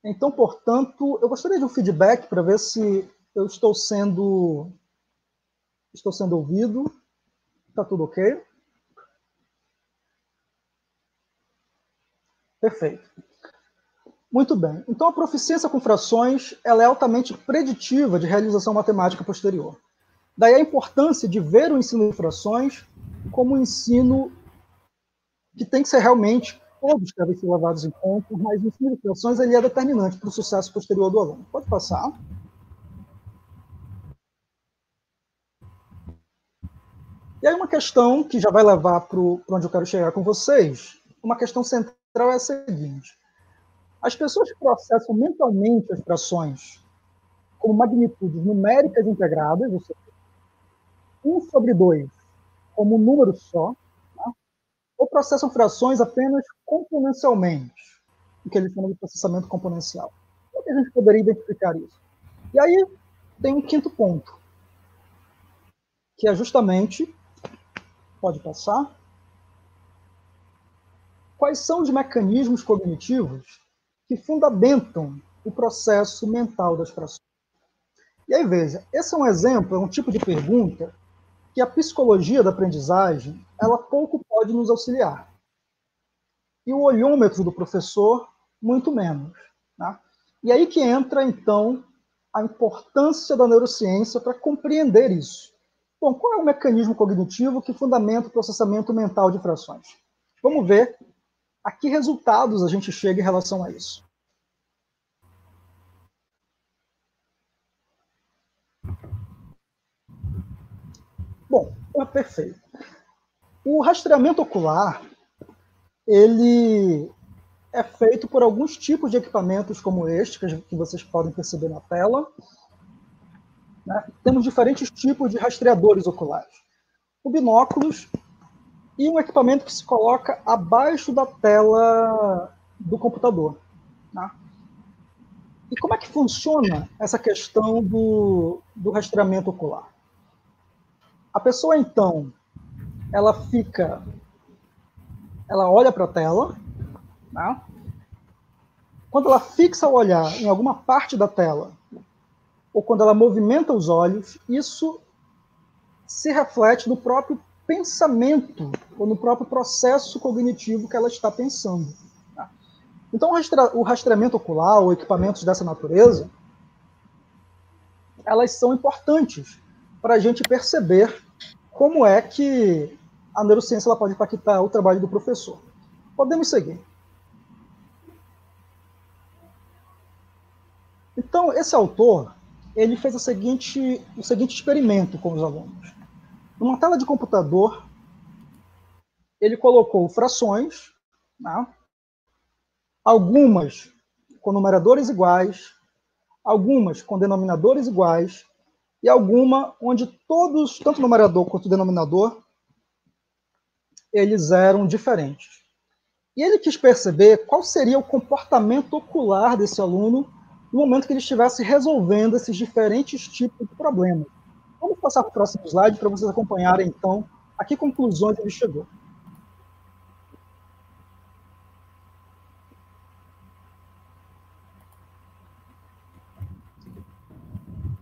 Então, portanto, eu gostaria de um feedback para ver se eu estou sendo ouvido. Está tudo ok? Perfeito. Muito bem. Então, a proficiência com frações ela é altamente preditiva de realização matemática posterior. Daí a importância de ver o ensino de frações como um ensino que tem que ser realmente, todos devem ser levados em conta, mas o ensino de frações ele é determinante para o sucesso posterior do aluno. Pode passar. E aí uma questão que já vai levar para onde eu quero chegar com vocês, uma questão central é a seguinte. As pessoas que processam mentalmente as frações como magnitudes numéricas integradas, ou seja, 1/2 como um número só, tá? Ou processam frações apenas componencialmente, o que eles chamam de processamento componencial. Como é que a gente poderia identificar isso? E aí tem um quinto ponto, que é justamente, pode passar, quais são os mecanismos cognitivos que fundamentam o processo mental das frações. E aí, veja, esse é um exemplo, é um tipo de pergunta que a psicologia da aprendizagem, ela pouco pode nos auxiliar. E o olhômetro do professor, muito menos. Tá? E aí que entra, então, a importância da neurociência para compreender isso. Bom, qual é o mecanismo cognitivo que fundamenta o processamento mental de frações? Vamos ver a que resultados a gente chega em relação a isso. Bom, é perfeito. O rastreamento ocular, ele é feito por alguns tipos de equipamentos como este, que vocês podem perceber na tela. Né? Temos diferentes tipos de rastreadores oculares. O binóculos e um equipamento que se coloca abaixo da tela do computador. Né? E como é que funciona essa questão do rastreamento ocular? A pessoa, então, ela olha para a tela, né? Quando ela fixa o olhar em alguma parte da tela, ou quando ela movimenta os olhos, isso se reflete no próprio pensamento, ou no próprio processo cognitivo que ela está pensando. Tá? Então, o rastreamento ocular, ou equipamentos dessa natureza, elas são importantes para a gente perceber como é que a neurociência ela pode impactar o trabalho do professor. Podemos seguir. Então, esse autor, ele fez o seguinte experimento com os alunos. Numa tela de computador, ele colocou frações, né? Algumas com numeradores iguais, algumas com denominadores iguais, e alguma onde todos, tanto o numerador quanto o denominador, eles eram diferentes. E ele quis perceber qual seria o comportamento ocular desse aluno no momento que ele estivesse resolvendo esses diferentes tipos de problemas. Vamos passar para o próximo slide para vocês acompanharem, então, a que conclusões ele chegou.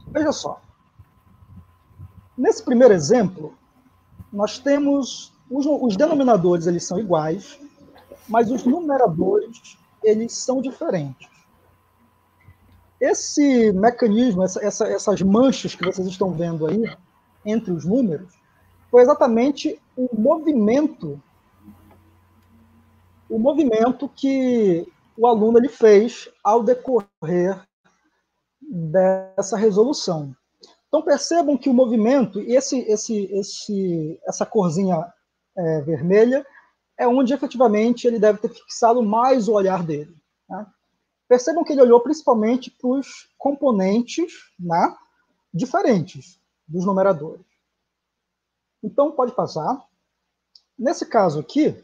Veja só. Nesse primeiro exemplo, nós temos os denominadores, eles são iguais, mas os numeradores, eles são diferentes. Esse mecanismo, essas manchas que vocês estão vendo aí, entre os números, foi exatamente o movimento que o aluno ele fez ao decorrer dessa resolução. Então percebam que o movimento, e essa corzinha vermelha, é onde efetivamente ele deve ter fixado mais o olhar dele. Né? Percebam que ele olhou principalmente para os componentes, né, diferentes dos numeradores. Então, pode passar. Nesse caso aqui,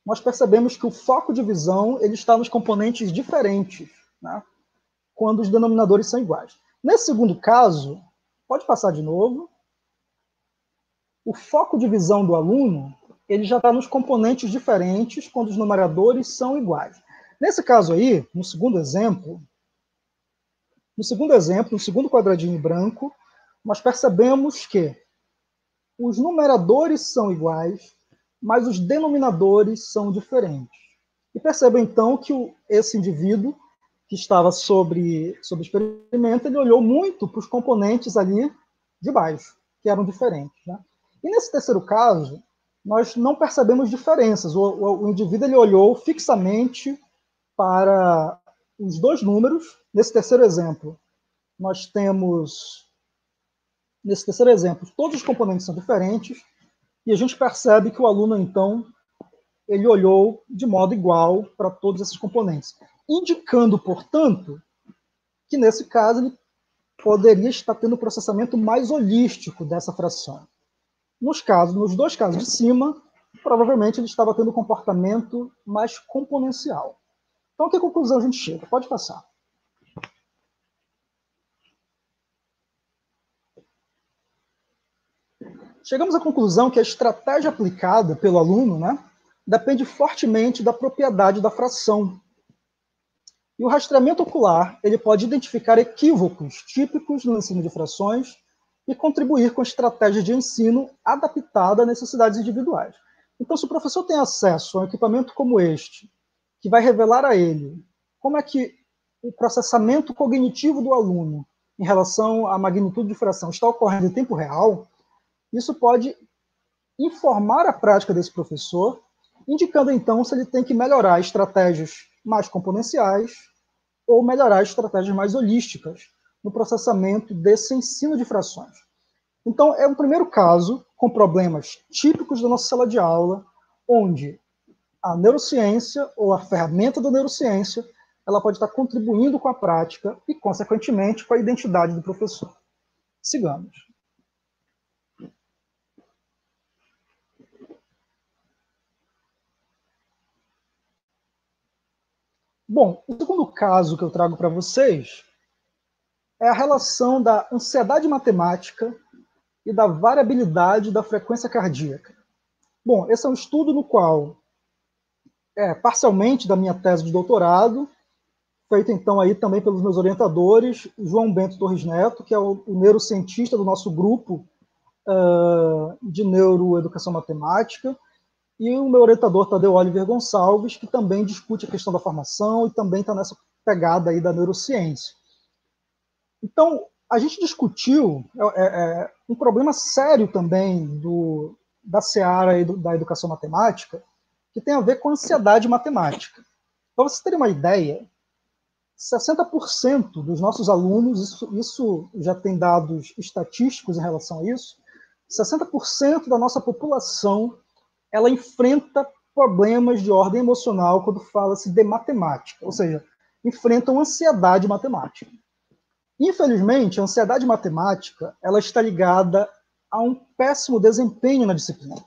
nós percebemos que o foco de visão ele está nos componentes diferentes, né, quando os denominadores são iguais. Nesse segundo caso, pode passar de novo. O foco de visão do aluno ele já está nos componentes diferentes quando os numeradores são iguais. Nesse caso aí, no segundo exemplo, no segundo quadradinho branco, nós percebemos que os numeradores são iguais, mas os denominadores são diferentes. E percebam, então, que esse indivíduo que estava sobre o experimento, ele olhou muito para os componentes ali de baixo, que eram diferentes. Né? E nesse terceiro caso, nós não percebemos diferenças. O indivíduo ele olhou fixamente para os dois números. Nesse terceiro exemplo, nós temos... Nesse terceiro exemplo, todos os componentes são diferentes, e a gente percebe que o aluno, então, ele olhou de modo igual para todos esses componentes, indicando, portanto, que nesse caso ele poderia estar tendo um processamento mais holístico dessa fração. Nos dois casos de cima, provavelmente ele estava tendo um comportamento mais componencial. Então, a que conclusão a gente chega? Pode passar. Chegamos à conclusão que a estratégia aplicada pelo aluno, né, depende fortemente da propriedade da fração. E o rastreamento ocular ele pode identificar equívocos típicos no ensino de frações e contribuir com estratégias de ensino adaptada a necessidades individuais. Então, se o professor tem acesso a um equipamento como este, que vai revelar a ele como é que o processamento cognitivo do aluno em relação à magnitude de fração está ocorrendo em tempo real, isso pode informar a prática desse professor, indicando, então, se ele tem que melhorar estratégias mais componenciais ou melhorar estratégias mais holísticas no processamento desse ensino de frações. Então, é um primeiro caso com problemas típicos da nossa sala de aula, onde a neurociência ou a ferramenta da neurociência ela pode estar contribuindo com a prática e, consequentemente, com a identidade do professor. Sigamos. Bom, o segundo caso que eu trago para vocês é a relação da ansiedade matemática e da variabilidade da frequência cardíaca. Bom, esse é um estudo no qual parcialmente da minha tese de doutorado, feito então aí também pelos meus orientadores, João Bento Torres Neto, que é o neurocientista do nosso grupo de neuroeducação matemática, e o meu orientador Tadeu Oliver Gonçalves, que também discute a questão da formação e também está nessa pegada aí da neurociência. Então, a gente discutiu um problema sério também da seara da educação matemática, que tem a ver com a ansiedade matemática. Para vocês terem uma ideia, 60% dos nossos alunos, isso já tem dados estatísticos em relação a isso, 60% da nossa população, ela enfrenta problemas de ordem emocional quando fala-se de matemática, ou seja, enfrentam ansiedade matemática. Infelizmente, a ansiedade matemática, ela está ligada a um péssimo desempenho na disciplina.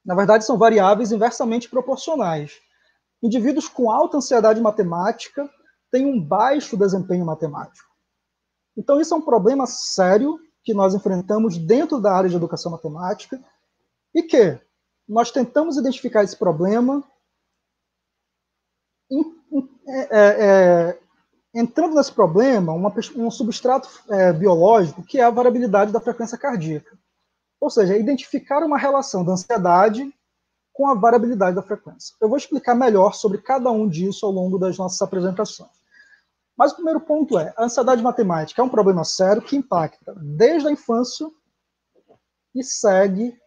Na verdade, são variáveis inversamente proporcionais. Indivíduos com alta ansiedade matemática têm um baixo desempenho matemático. Então, isso é um problema sério que nós enfrentamos dentro da área de educação matemática e que nós tentamos identificar esse problema entrando nesse problema um substrato biológico que é a variabilidade da frequência cardíaca. Ou seja, identificar uma relação da ansiedade com a variabilidade da frequência. Eu vou explicar melhor sobre cada um disso ao longo das nossas apresentações. Mas o primeiro ponto é, a ansiedade matemática é um problema sério que impacta desde a infância e segue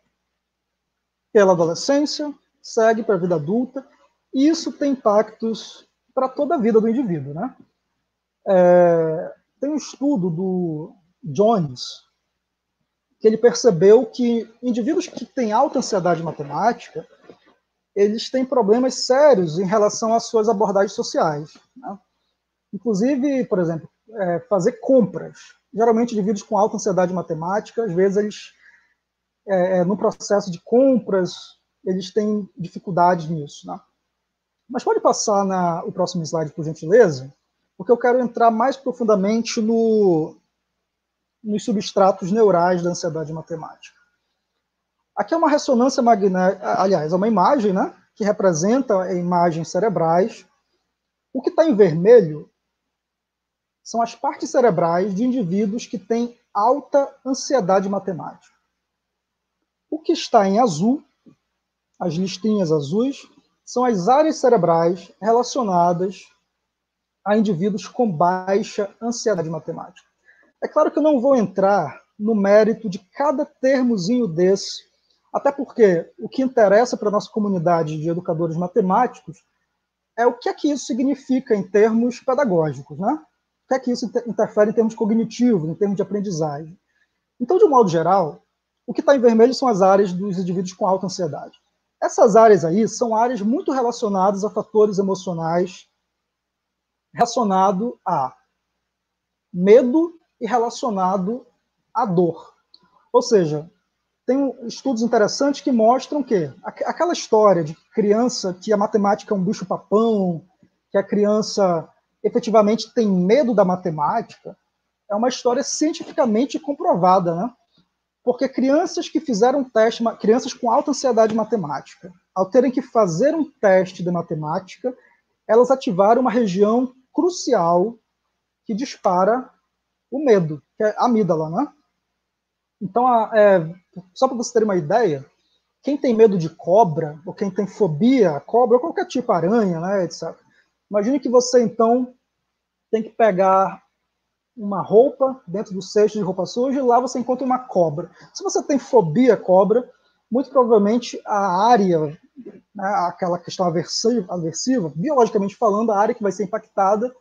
pela adolescência, segue para a vida adulta, e isso tem impactos para toda a vida do indivíduo, né? Tem um estudo do Jones, que ele percebeu que indivíduos que têm alta ansiedade matemática, eles têm problemas sérios em relação às suas abordagens sociais, né? Inclusive, por exemplo, fazer compras. Geralmente, indivíduos com alta ansiedade matemática, às vezes, eles, no processo de compras, eles têm dificuldades nisso, né? Mas pode passar o próximo slide, por gentileza, porque eu quero entrar mais profundamente nos substratos neurais da ansiedade matemática. Aqui é uma ressonância magnética, aliás, é uma imagem, né, que representa imagens cerebrais. O que está em vermelho são as partes cerebrais de indivíduos que têm alta ansiedade matemática. O que está em azul, as listinhas azuis, são as áreas cerebrais relacionadas a indivíduos com baixa ansiedade matemática. É claro que eu não vou entrar no mérito de cada termozinho desse, até porque o que interessa para a nossa comunidade de educadores matemáticos é o que é que isso significa em termos pedagógicos, né? O que é que isso interfere em termos cognitivos, em termos de aprendizagem. Então, de um modo geral, o que está em vermelho são as áreas dos indivíduos com alta ansiedade. Essas áreas aí são áreas muito relacionadas a fatores emocionais relacionado a medo e relacionado à dor. Ou seja, tem estudos interessantes que mostram que aquela história de criança que a matemática é um bicho-papão, que a criança efetivamente tem medo da matemática, é uma história cientificamente comprovada, né? Porque crianças que fizeram teste, crianças com alta ansiedade matemática, ao terem que fazer um teste de matemática, elas ativaram uma região crucial que dispara o medo, que é a amígdala, né? Então, só para você ter uma ideia, quem tem medo de cobra, ou quem tem fobia a cobra, ou qualquer tipo de aranha, né, etc. Imagine que você, então, tem que pegar uma roupa dentro do cesto de roupa suja e lá você encontra uma cobra. Se você tem fobia a cobra, muito provavelmente a área, né, aquela questão aversiva, biologicamente falando, a área que vai ser impactada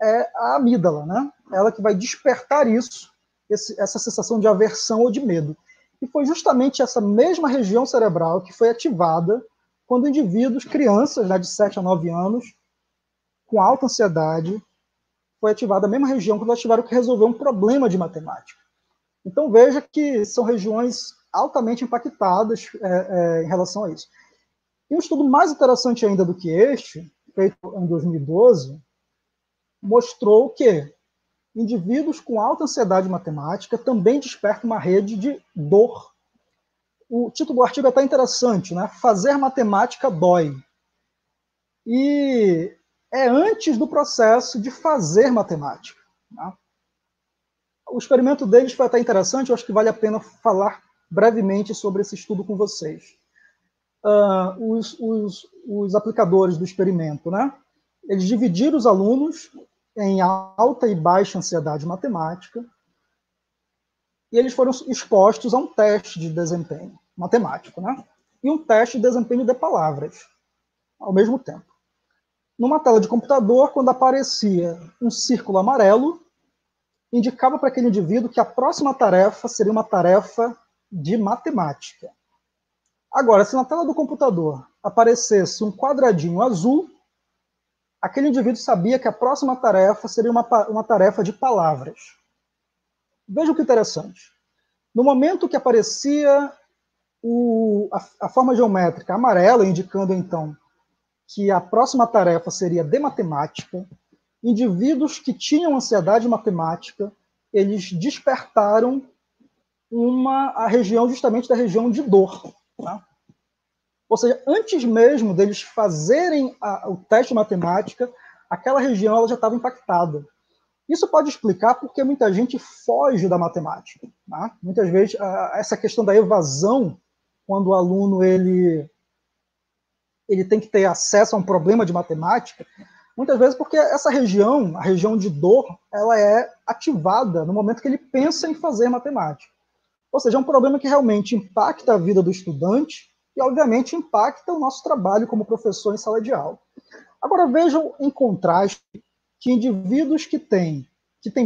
é a amígdala, né? Ela que vai despertar isso, essa sensação de aversão ou de medo. E foi justamente essa mesma região cerebral que foi ativada quando indivíduos, crianças, né, de 7 a 9 anos, com alta ansiedade, foi ativada a mesma região quando elas tiveram que resolver um problema de matemática. Então veja que são regiões altamente impactadas em relação a isso. E um estudo mais interessante ainda do que este, feito em 2012, mostrou que indivíduos com alta ansiedade matemática também despertam uma rede de dor. O título do artigo é até interessante, né? Fazer matemática dói. E é antes do processo de fazer matemática, né? O experimento deles foi até interessante, eu acho que vale a pena falar brevemente sobre esse estudo com vocês. Os aplicadores do experimento, né? Eles dividiram os alunos em alta e baixa ansiedade matemática, e eles foram expostos a um teste de desempenho matemático, né? E um teste de desempenho de palavras, ao mesmo tempo. Numa tela de computador, quando aparecia um círculo amarelo, indicava para aquele indivíduo que a próxima tarefa seria uma tarefa de matemática. Agora, se na tela do computador aparecesse um quadradinho azul, aquele indivíduo sabia que a próxima tarefa seria uma tarefa de palavras. Veja que interessante. No momento que aparecia a forma geométrica amarela, indicando então que a próxima tarefa seria de matemática, indivíduos que tinham ansiedade matemática, eles despertaram a região, justamente da região de dor. Tá? Ou seja, antes mesmo deles fazerem o teste de matemática, aquela região ela já estava impactada. Isso pode explicar porque muita gente foge da matemática. Tá? Muitas vezes, essa questão da evasão, quando o aluno ele tem que ter acesso a um problema de matemática, muitas vezes porque essa região, a região de dor, ela é ativada no momento que ele pensa em fazer matemática. Ou seja, é um problema que realmente impacta a vida do estudante e, obviamente, impacta o nosso trabalho como professor em sala de aula. Agora, vejam em contraste que indivíduos que têm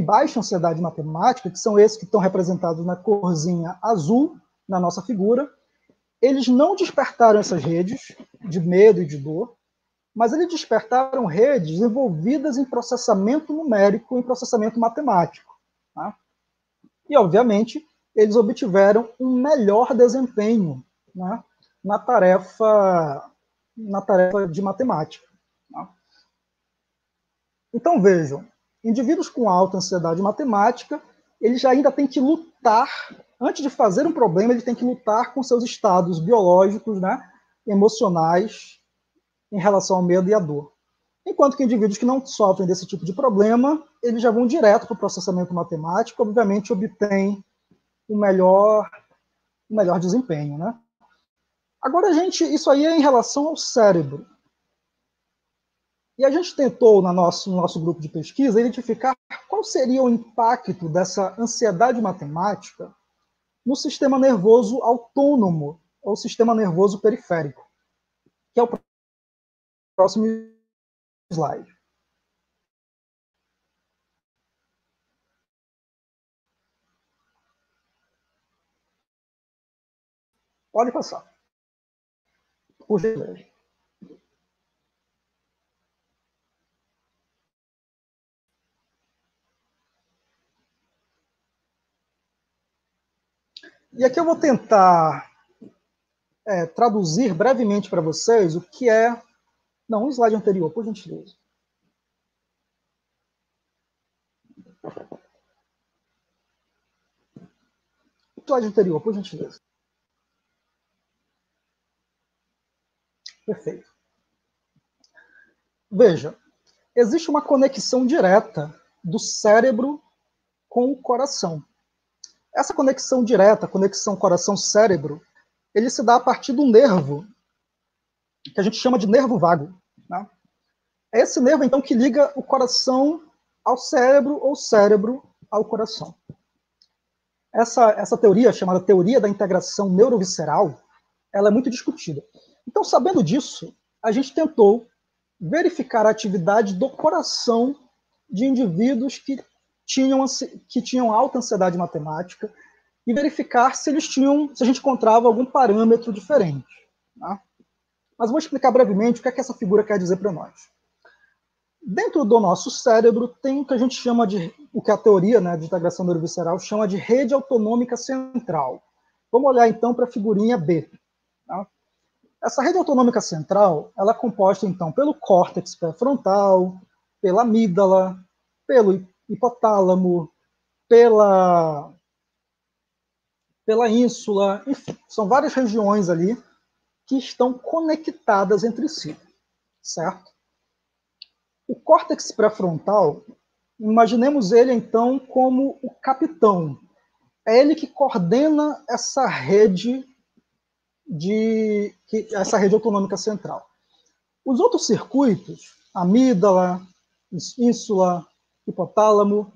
baixa ansiedade matemática, que são esses que estão representados na corzinha azul na nossa figura, eles não despertaram essas redes de medo e de dor, mas eles despertaram redes envolvidas em processamento numérico, em processamento matemático. Tá? E, obviamente, eles obtiveram um melhor desempenho, né, na tarefa de matemática. Tá? Então, vejam, indivíduos com alta ansiedade matemática, eles ainda têm que lutar, antes de fazer um problema, eles têm que lutar com seus estados biológicos, né, emocionais, em relação ao medo e à dor. Enquanto que indivíduos que não sofrem desse tipo de problema, eles já vão direto para o processamento matemático, obviamente obtêm o melhor desempenho, né? Agora, isso aí é em relação ao cérebro. E a gente tentou, no nosso grupo de pesquisa, identificar qual seria o impacto dessa ansiedade matemática no sistema nervoso autônomo, ou sistema nervoso periférico, que é o próximo slide. Pode passar. Por gentileza. E aqui eu vou tentar traduzir brevemente para vocês o que é... Não, um slide anterior, por gentileza. Slide anterior, por gentileza. Perfeito. Veja, existe uma conexão direta do cérebro com o coração. Essa conexão direta, conexão coração-cérebro, ele se dá a partir do nervo, que a gente chama de nervo vago. Né? É esse nervo, então, que liga o coração ao cérebro ou o cérebro ao coração. Essa teoria, chamada teoria da integração neurovisceral, ela é muito discutida. Então, sabendo disso, a gente tentou verificar a atividade do coração de indivíduos que tinham alta ansiedade matemática e verificar se a gente encontrava algum parâmetro diferente. Tá? Mas vou explicar brevemente o que essa figura quer dizer para nós. Dentro do nosso cérebro tem o que a gente chama o que a teoria, né, de integração neurovisceral chama de rede autonômica central. Vamos olhar então para a figurinha B. Tá? Essa rede autonômica central, ela é composta então pelo córtex pré-frontal, pela amígdala, pelo hipotálamo, pela ínsula, enfim, são várias regiões ali que estão conectadas entre si, certo? O córtex pré-frontal, imaginemos ele então como o capitão. É ele que coordena essa rede autonômica central. Os outros circuitos, amígdala, ínsula, hipotálamo,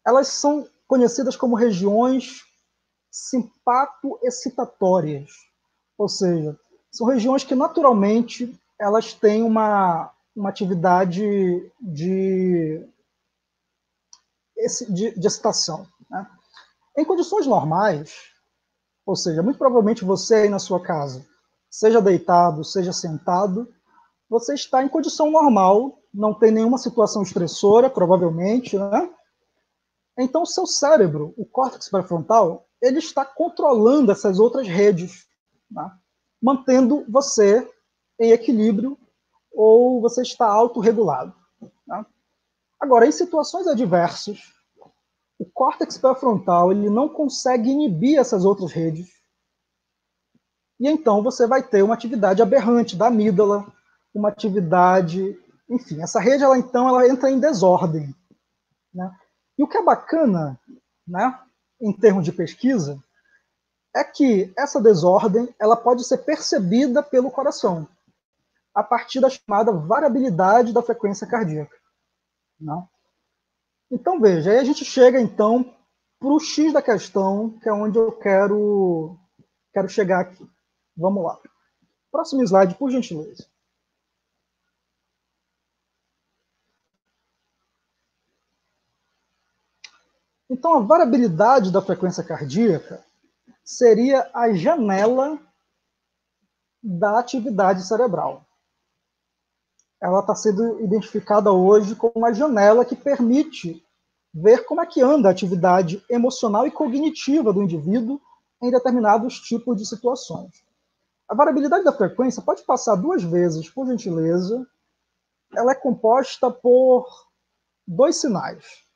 elas são conhecidas como regiões simpato-excitatórias, ou seja, são regiões que naturalmente elas têm uma uma atividade de excitação, né? Em condições normais, ou seja, muito provavelmente você aí na sua casa, seja deitado, seja sentado, você está em condição normal, não tem nenhuma situação estressora, provavelmente, né? Então, o seu cérebro, o córtex pré-frontal, ele está controlando essas outras redes, né? Mantendo você em equilíbrio ou você está autorregulado, né? Agora, em situações adversas, o córtex pré-frontal ele não consegue inibir essas outras redes. E então você vai ter uma atividade aberrante da amígdala, uma atividade... Enfim, essa rede ela entra em desordem, né? E o que é bacana, né, em termos de pesquisa, é que essa desordem ela pode ser percebida pelo coração, a partir da chamada variabilidade da frequência cardíaca, né? Então, veja, aí a gente chega, então, para o X da questão, que é onde eu quero chegar aqui. Vamos lá. Próximo slide, por gentileza. Então, a variabilidade da frequência cardíaca seria a janela da atividade cerebral. Ela está sendo identificada hoje como uma janela que permite ver como é que anda a atividade emocional e cognitiva do indivíduo em determinados tipos de situações. A variabilidade da frequência pode passar 2 vezes, por gentileza. Ela é composta por 2 sinais,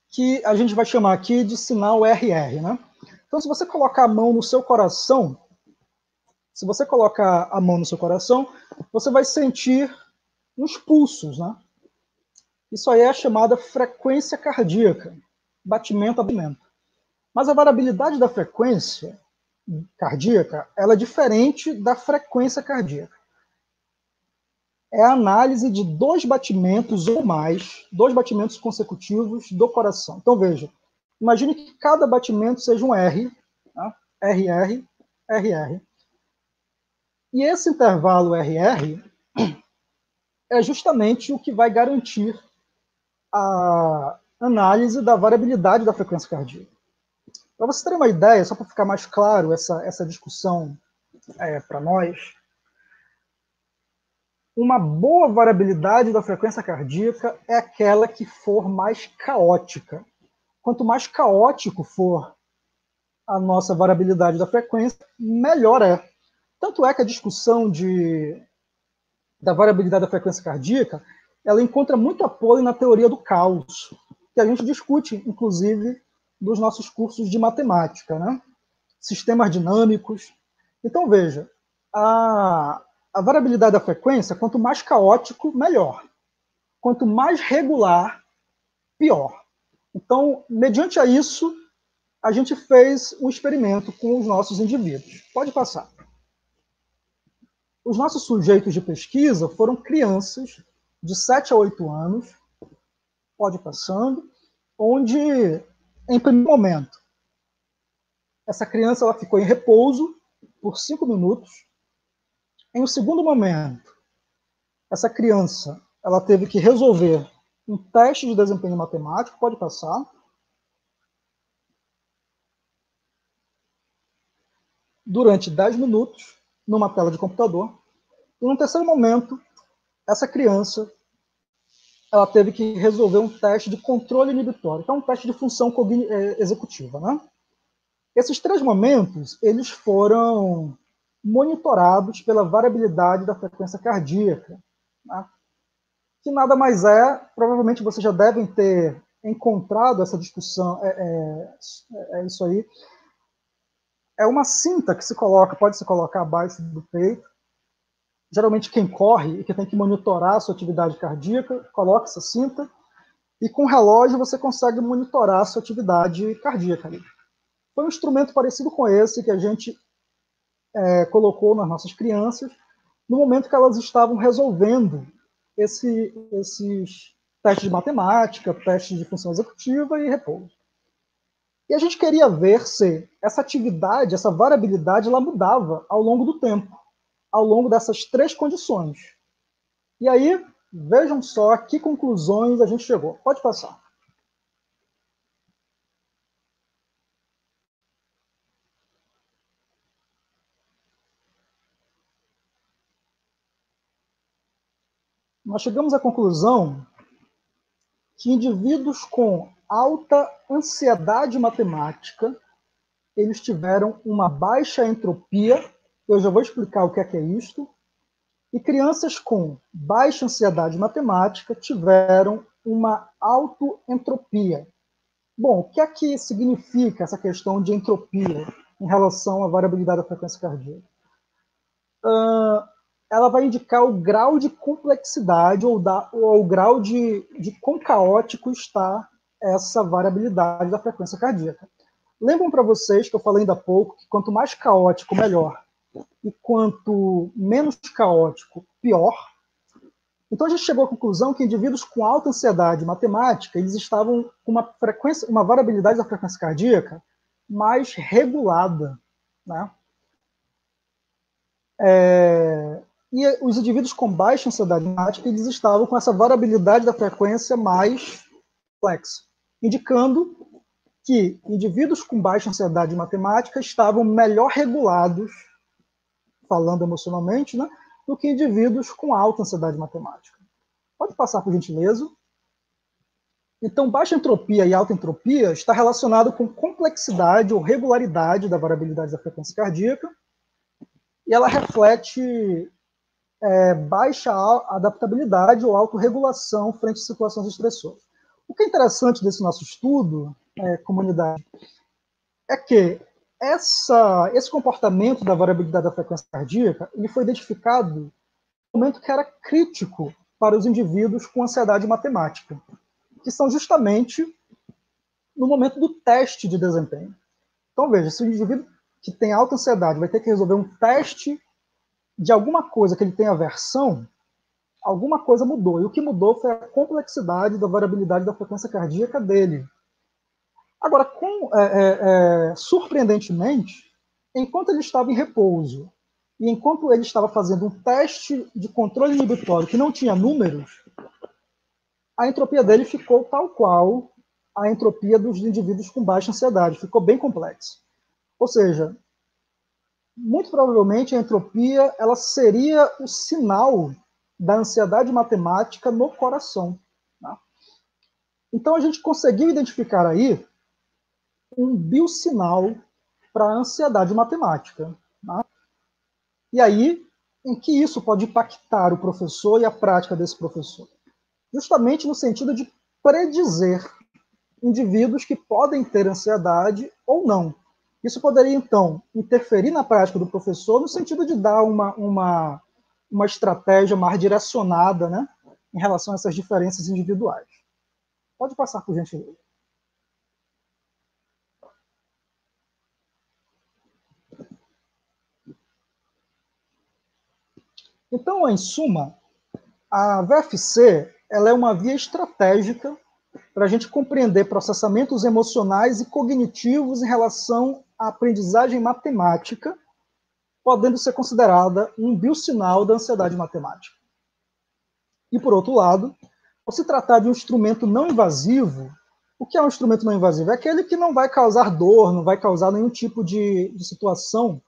que a gente vai chamar aqui de sinal RR, né? Então, se você colocar a mão no seu coração, você vai sentir uns pulsos, né? Isso aí é a chamada frequência cardíaca, batimento a batimento. Mas a variabilidade da frequência cardíaca, ela é diferente da frequência cardíaca. É a análise de 2 batimentos ou mais, 2 batimentos consecutivos do coração. Então, veja, imagine que cada batimento seja um R, tá? RR, RR. E esse intervalo RR é justamente o que vai garantir a análise da variabilidade da frequência cardíaca. Para você ter uma ideia, só para ficar mais claro essa discussão para nós, uma boa variabilidade da frequência cardíaca é aquela que for mais caótica. Quanto mais caótico for a nossa variabilidade da frequência, melhor é. Tanto é que a discussão da variabilidade da frequência cardíaca, ela encontra muito apoio na teoria do caos, que a gente discute, inclusive, nos nossos cursos de matemática, né? Sistemas dinâmicos. Então, veja, a variabilidade da frequência, quanto mais caótico, melhor. Quanto mais regular, pior. Então, mediante a isso, a gente fez um experimento com os nossos indivíduos. Pode passar. Os nossos sujeitos de pesquisa foram crianças de 7 a 8 anos, pode ir passando, onde, em primeiro momento, essa criança ela ficou em repouso por 5 minutos. Em um segundo momento, essa criança ela teve que resolver um teste de desempenho matemático, pode passar. Durante 10 minutos, numa tela de computador. E no terceiro momento, essa criança ela teve que resolver um teste de controle inibitório, que é um teste de função executiva, né? Esses 3 momentos, eles foram monitorados pela variabilidade da frequência cardíaca, né? Que nada mais é, provavelmente vocês já devem ter encontrado essa discussão, é isso aí, é uma cinta que se coloca, pode se colocar abaixo do peito. Geralmente quem corre e que tem que monitorar a sua atividade cardíaca, coloca essa cinta e com o relógio você consegue monitorar a sua atividade cardíaca ali. Foi um instrumento parecido com esse que a gente colocou nas nossas crianças no momento que elas estavam resolvendo esses testes de matemática, testes de função executiva e repouso. E a gente queria ver se essa atividade, essa variabilidade, ela mudava ao longo do tempo, ao longo dessas 3 condições. E aí, vejam só a que conclusões a gente chegou. Pode passar. Nós chegamos à conclusão que indivíduos com alta ansiedade matemática, eles tiveram uma baixa entropia, eu já vou explicar o que é isto, e crianças com baixa ansiedade matemática tiveram uma autoentropia. Bom, o que é que significa essa questão de entropia em relação à variabilidade da frequência cardíaca? Ela vai indicar o grau de complexidade ou o grau de quão caótico está essa variabilidade da frequência cardíaca. Lembram para vocês que eu falei ainda há pouco que quanto mais caótico, melhor, e quanto menos caótico, pior? Então a gente chegou à conclusão que indivíduos com alta ansiedade matemática, eles estavam com uma variabilidade da frequência cardíaca mais regulada, né? E os indivíduos com baixa ansiedade matemática, eles estavam com essa variabilidade da frequência mais complexa, indicando que indivíduos com baixa ansiedade matemática estavam melhor regulados, falando emocionalmente, né, do que indivíduos com alta ansiedade matemática. Pode passar, por gentileza. Então, baixa entropia e alta entropia está relacionado com complexidade ou regularidade da variabilidade da frequência cardíaca, e ela reflete baixa adaptabilidade ou autorregulação frente a situações estressoras. O que é interessante desse nosso estudo, comunidade, é que esse comportamento da variabilidade da frequência cardíaca ele foi identificado no momento que era crítico para os indivíduos com ansiedade matemática, que são justamente no momento do teste de desempenho. Então, veja, se o indivíduo que tem alta ansiedade vai ter que resolver um teste de alguma coisa que ele tem aversão, alguma coisa mudou. E o que mudou foi a complexidade da variabilidade da frequência cardíaca dele. Agora, surpreendentemente, enquanto ele estava em repouso e enquanto ele estava fazendo um teste de controle inibitório que não tinha números, a entropia dele ficou tal qual a entropia dos indivíduos com baixa ansiedade, ficou bem complexa. Ou seja, muito provavelmente a entropia ela seria o sinal da ansiedade matemática no coração. Tá? Então a gente conseguiu identificar aí um biosinal para a ansiedade matemática. Tá? E aí, em que isso pode impactar o professor e a prática desse professor? Justamente no sentido de predizer indivíduos que podem ter ansiedade ou não. Isso poderia, então, interferir na prática do professor no sentido de dar uma estratégia mais direcionada, né, em relação a essas diferenças individuais. Pode passar, por gentileza. Então, em suma, a VFC ela é uma via estratégica para a gente compreender processamentos emocionais e cognitivos em relação à aprendizagem matemática, podendo ser considerada um biosinal da ansiedade matemática. E, por outro lado, ao se tratar de um instrumento não invasivo, o que é um instrumento não invasivo? É aquele que não vai causar dor, não vai causar nenhum tipo de situação.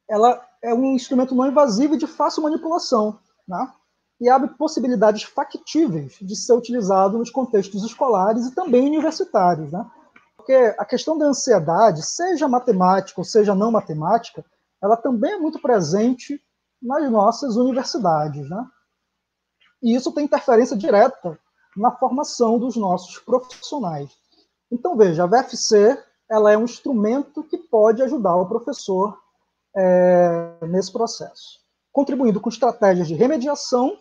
Ela é um instrumento não invasivo e de fácil manipulação, né? E abre possibilidades factíveis de ser utilizado nos contextos escolares e também universitários, né? Porque a questão da ansiedade, seja matemática ou seja não matemática, ela também é muito presente nas nossas universidades, né? E isso tem interferência direta na formação dos nossos profissionais. Então, veja, a VFC ela é um instrumento que pode ajudar o professor nesse processo, contribuindo com estratégias de remediação.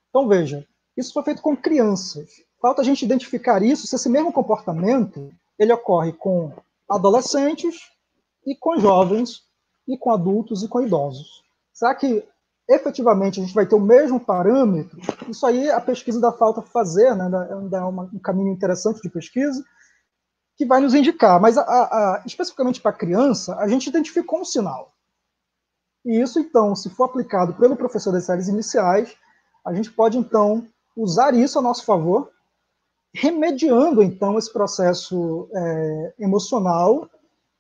Então, veja, isso foi feito com crianças. Falta a gente identificar isso, se esse mesmo comportamento ele ocorre com adolescentes e com jovens, e com adultos e com idosos. Será que efetivamente a gente vai ter o mesmo parâmetro? Isso aí a pesquisa ainda falta fazer, né? Ainda é um caminho interessante de pesquisa, que vai nos indicar. Mas especificamente para a criança, a gente identificou um sinal. E isso, então, se for aplicado pelo professor das séries iniciais, a gente pode, então, usar isso a nosso favor, remediando, então, esse processo emocional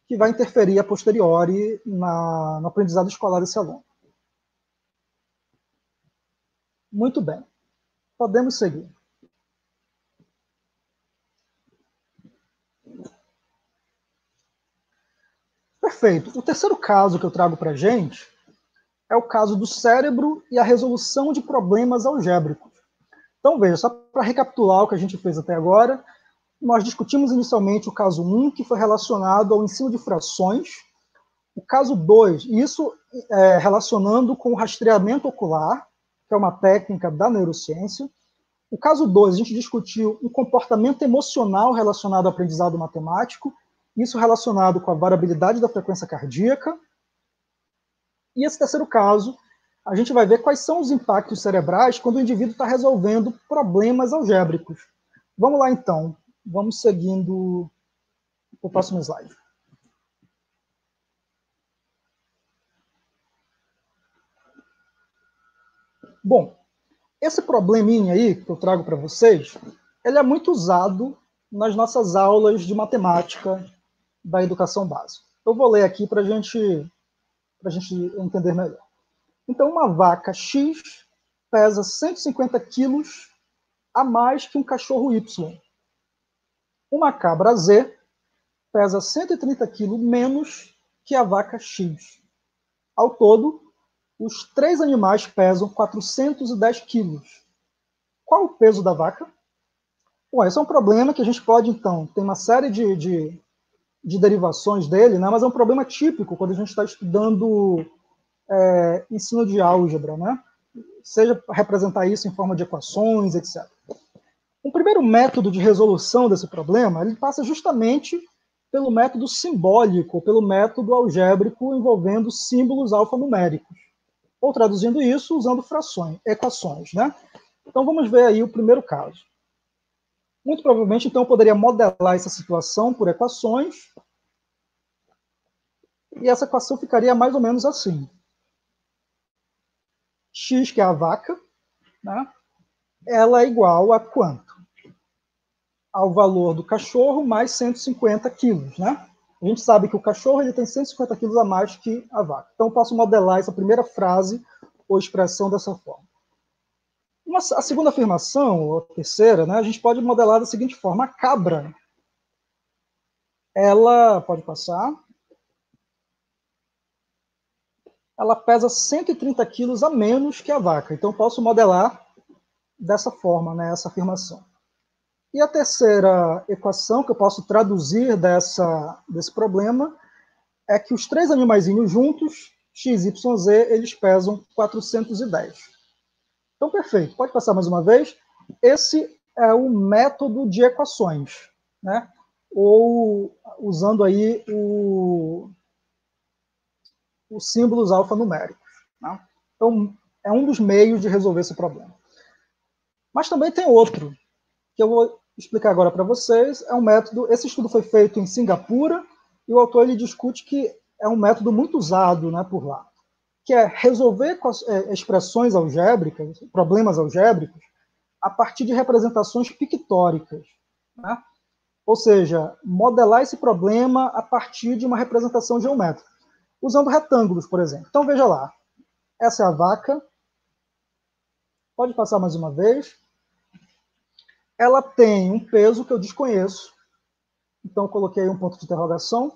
que vai interferir a posteriori no aprendizado escolar desse aluno. Muito bem. Podemos seguir. Perfeito. O terceiro caso que eu trago para a gente é o caso do cérebro e a resolução de problemas algébricos. Então, veja, só para recapitular o que a gente fez até agora, nós discutimos inicialmente o caso 1, que foi relacionado ao ensino de frações. O caso 2, isso relacionando com o rastreamento ocular, que é uma técnica da neurociência. O caso 2, a gente discutiu o comportamento emocional relacionado ao aprendizado matemático, isso relacionado com a variabilidade da frequência cardíaca. E esse terceiro caso, a gente vai ver quais são os impactos cerebrais quando o indivíduo está resolvendo problemas algébricos. Vamos lá, então. Vamos seguindo o próximo slide. Bom, esse probleminha aí que eu trago para vocês, ele é muito usado nas nossas aulas de matemática da educação básica. Eu vou ler aqui para a gente entender melhor. Então, uma vaca X pesa 150 quilos a mais que um cachorro Y. Uma cabra Z pesa 130 quilos menos que a vaca X. Ao todo, os três animais pesam 410 quilos. Qual o peso da vaca? Bom, esse é um problema que a gente pode, então, tem uma série de derivações dele, né? Mas é um problema típico quando a gente está estudando ensino de álgebra, né? Seja representar isso em forma de equações, etc. O primeiro método de resolução desse problema, ele passa justamente pelo método simbólico, pelo método algébrico envolvendo símbolos alfanuméricos. Ou traduzindo isso, usando equações, né? Então vamos ver aí o primeiro caso. Muito provavelmente, então, eu poderia modelar essa situação por equações, e essa equação ficaria mais ou menos assim. X, que é a vaca, né? Ela é igual a quanto? Ao valor do cachorro mais 150 quilos, né? A gente sabe que o cachorro ele tem 150 quilos a mais que a vaca. Então, eu posso modelar essa primeira frase ou expressão dessa forma. A segunda afirmação, ou a terceira, né, a gente pode modelar da seguinte forma. A cabra, ela, pode passar, ela pesa 130 quilos a menos que a vaca. Então, eu posso modelar dessa forma, né, essa afirmação. E a terceira equação que eu posso traduzir desse problema é que os três animaizinhos juntos, x, y, z, eles pesam 410. Então, perfeito. Pode passar mais uma vez. Esse é o método de equações, né? Ou usando aí os símbolos alfanuméricos. Né? Então, é um dos meios de resolver esse problema. Mas também tem outro, que eu vou explicar agora para vocês. É um método, esse estudo foi feito em Singapura, e o autor ele discute que é um método muito usado, né, por lá, que é resolver expressões algébricas, problemas algébricos, a partir de representações pictóricas. Né? Ou seja, modelar esse problema a partir de uma representação geométrica, usando retângulos, por exemplo. Então, veja lá. Essa é a vaca. Pode passar mais uma vez. Ela tem um peso que eu desconheço. Então, eu coloquei um ponto de interrogação.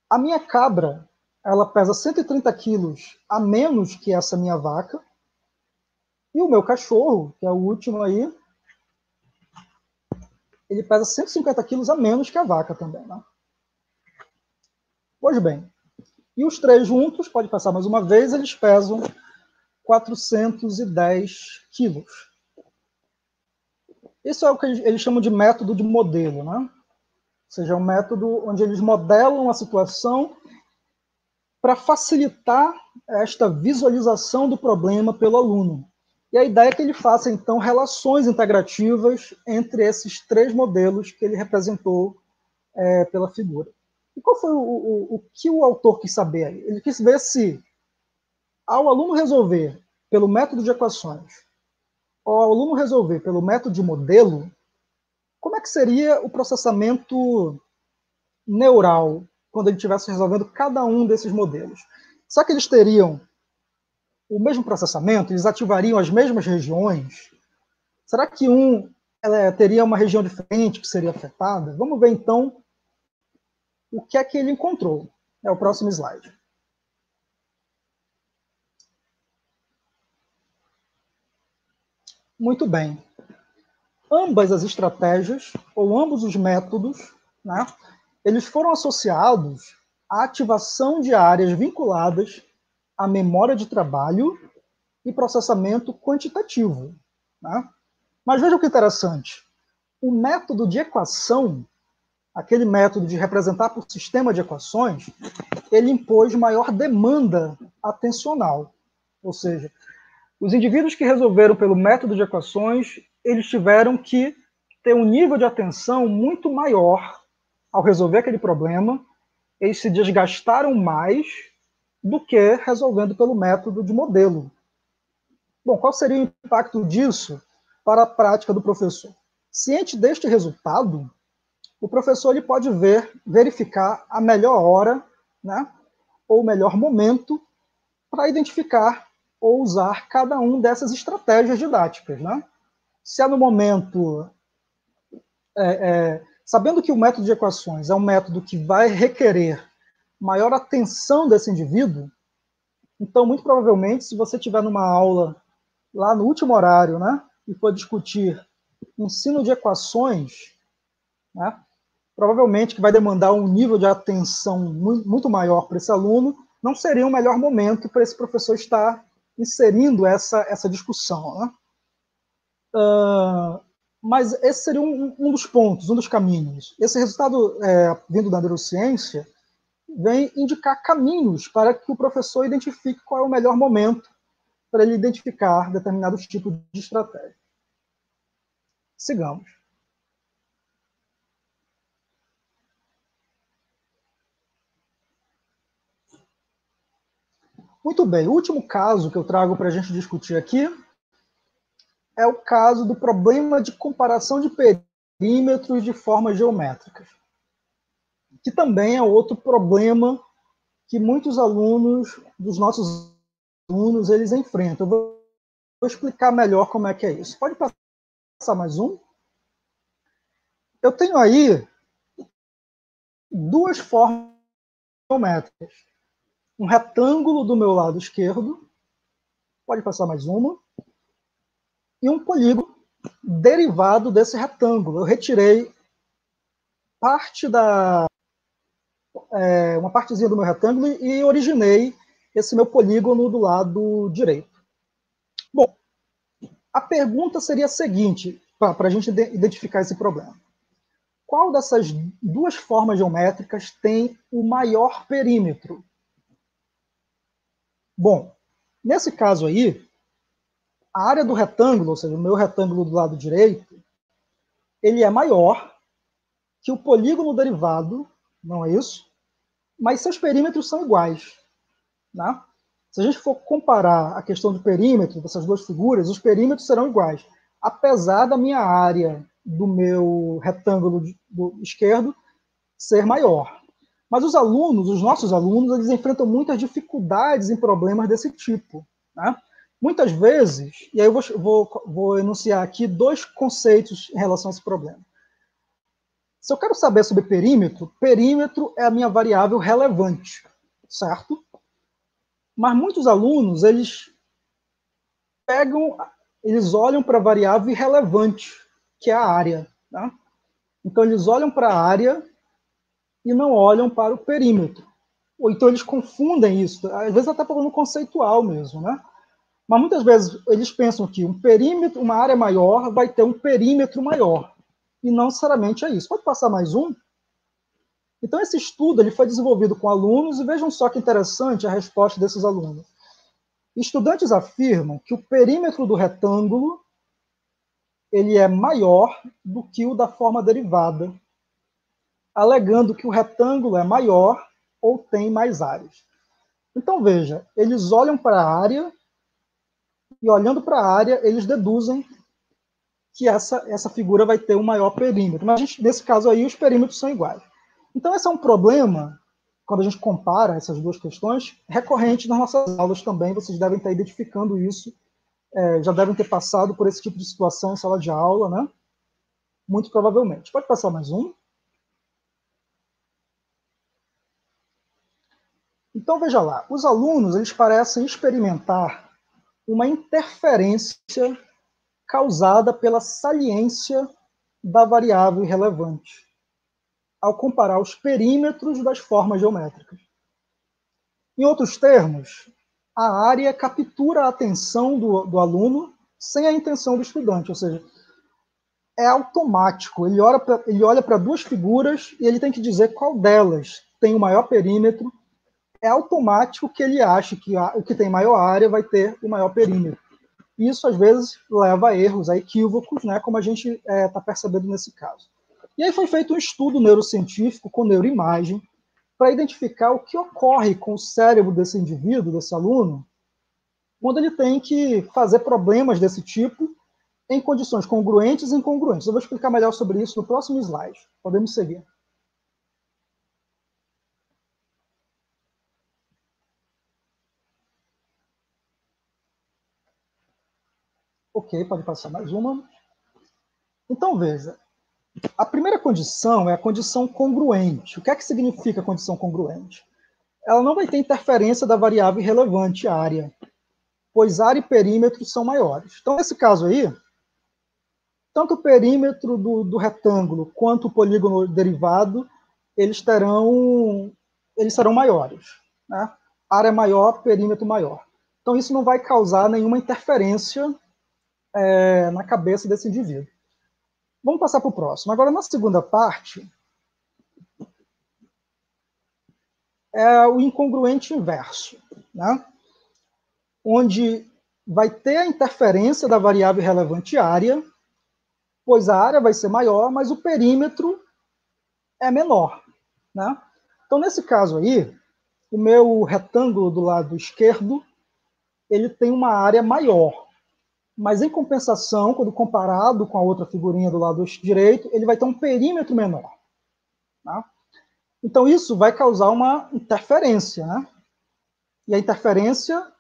A minha cabra, ela pesa 130 quilos a menos que essa minha vaca. E o meu cachorro, que é o último aí, ele pesa 150 quilos a menos que a vaca também. Né? Pois bem, e os três juntos, pode passar mais uma vez, eles pesam 410 quilos. Isso é o que eles chamam de método de modelo, né? Ou seja, é um método onde eles modelam a situação para facilitar esta visualização do problema pelo aluno. E a ideia é que ele faça, então, relações integrativas entre esses três modelos que ele representou pela figura. E qual foi o que o autor quis saber aí? Ele quis ver se ao aluno resolver pelo método de equações, ou ao aluno resolver pelo método de modelo, como é que seria o processamento neural quando ele estivesse resolvendo cada um desses modelos? Será que eles teriam o mesmo processamento? Eles ativariam as mesmas regiões? Será que um teria uma região diferente que seria afetada? Vamos ver, então, o que é que ele encontrou. É o próximo slide. Muito bem. Ambas as estratégias, ou ambos os métodos, né, eles foram associados à ativação de áreas vinculadas à memória de trabalho e processamento quantitativo. Né? Mas veja o que é interessante. O método de equação, aquele método de representar por sistema de equações, ele impôs maior demanda atencional. Ou seja, os indivíduos que resolveram pelo método de equações, eles tiveram que ter um nível de atenção muito maior ao resolver aquele problema. Eles se desgastaram mais do que resolvendo pelo método de modelo. Bom, qual seria o impacto disso para a prática do professor? Ciente deste resultado, o professor ele pode verificar a melhor hora, né, ou o melhor momento para identificar ou usar cada um dessas estratégias didáticas. Né? Se é no momento... sabendo que o método de equações é um método que vai requerer maior atenção desse indivíduo, então, muito provavelmente, se você estiver numa aula lá no último horário, né, e for discutir ensino de equações, né, provavelmente que vai demandar um nível de atenção muito maior para esse aluno, não seria o melhor momento para esse professor estar inserindo essa discussão. Né? Mas esse seria um dos pontos, um dos caminhos. Esse resultado vindo da neurociência vem indicar caminhos para que o professor identifique qual é o melhor momento para ele identificar determinados tipos de estratégia. Sigamos. Muito bem, o último caso que eu trago para a gente discutir aqui é o caso do problema de comparação de perímetros de formas geométricas, que também é outro problema que muitos alunos, dos nossos alunos, eles enfrentam. Eu vou explicar melhor como é que é isso. Pode passar mais um? Eu tenho aí duas formas geométricas. Um retângulo do meu lado esquerdo, pode passar mais uma, e um polígono derivado desse retângulo. Eu retirei uma partezinha do meu retângulo e originei esse meu polígono do lado direito. Bom, a pergunta seria a seguinte, para a gente identificar esse problema. Qual dessas duas formas geométricas tem o maior perímetro? Bom, nesse caso aí, a área do retângulo, ou seja, o meu retângulo do lado direito, ele é maior que o polígono derivado, não é isso? Mas seus perímetros são iguais. Né? Se a gente for comparar a questão de perímetro dessas duas figuras, os perímetros serão iguais, apesar da minha área do meu retângulo do esquerdo ser maior. Mas os nossos alunos, eles enfrentam muitas dificuldades em problemas desse tipo. Né? Muitas vezes, e aí eu vou enunciar aqui dois conceitos em relação a esse problema. Se eu quero saber sobre perímetro, perímetro é a minha variável relevante, certo? Mas muitos alunos, eles olham para a variável irrelevante, que é a área. Tá? Então, eles olham para a área e não olham para o perímetro. Ou então eles confundem isso, às vezes até por um conceitual mesmo. Né? Mas muitas vezes eles pensam que um perímetro, uma área maior, vai ter um perímetro maior. E não necessariamente é isso. Pode passar mais um? Então, esse estudo ele foi desenvolvido com alunos, e vejam só que interessante a resposta desses alunos. Estudantes afirmam que o perímetro do retângulo ele é maior do que o da forma derivada, alegando que o retângulo é maior ou tem mais áreas. Então, veja, eles olham para a área e, olhando para a área, eles deduzem que essa figura vai ter um maior perímetro. Mas, nesse caso aí, os perímetros são iguais. Então, esse é um problema, quando a gente compara essas duas questões, recorrente nas nossas aulas também. Vocês devem estar identificando isso, já devem ter passado por esse tipo de situação em sala de aula, né? Muito provavelmente. Pode passar mais um. Então, veja lá, os alunos eles parecem experimentar uma interferência causada pela saliência da variável irrelevante, ao comparar os perímetros das formas geométricas. Em outros termos, a área captura a atenção do aluno sem a intenção do estudante, ou seja, é automático. Ele olha para duas figuras e ele tem que dizer qual delas tem o maior perímetro. É automático que ele ache que o que tem maior área vai ter o maior perímetro. Isso, às vezes, leva a erros, a equívocos, né, como a gente está percebendo nesse caso. E aí foi feito um estudo neurocientífico com neuroimagem para identificar o que ocorre com o cérebro desse indivíduo, desse aluno, quando ele tem que fazer problemas desse tipo em condições congruentes e incongruentes. Eu vou explicar melhor sobre isso no próximo slide. Podemos seguir. Ok, pode passar mais uma. Então, veja, a primeira condição é a condição congruente. O que é que significa a condição congruente? Ela não vai ter interferência da variável irrelevante área, pois área e perímetro são maiores. Então, nesse caso aí, tanto o perímetro do retângulo quanto o polígono derivado, eles serão maiores, né? Área maior, perímetro maior. Então, isso não vai causar nenhuma interferência na cabeça desse indivíduo. Vamos passar para o próximo. Agora, na segunda parte, é o incongruente inverso, né? Onde vai ter a interferência da variável relevante área, pois a área vai ser maior, mas o perímetro é menor, né? Então, nesse caso aí, o meu retângulo do lado esquerdo, ele tem uma área maior, mas em compensação, quando comparado com a outra figurinha do lado direito, ele vai ter um perímetro menor, tá? Então, isso vai causar uma interferência, né? E a interferência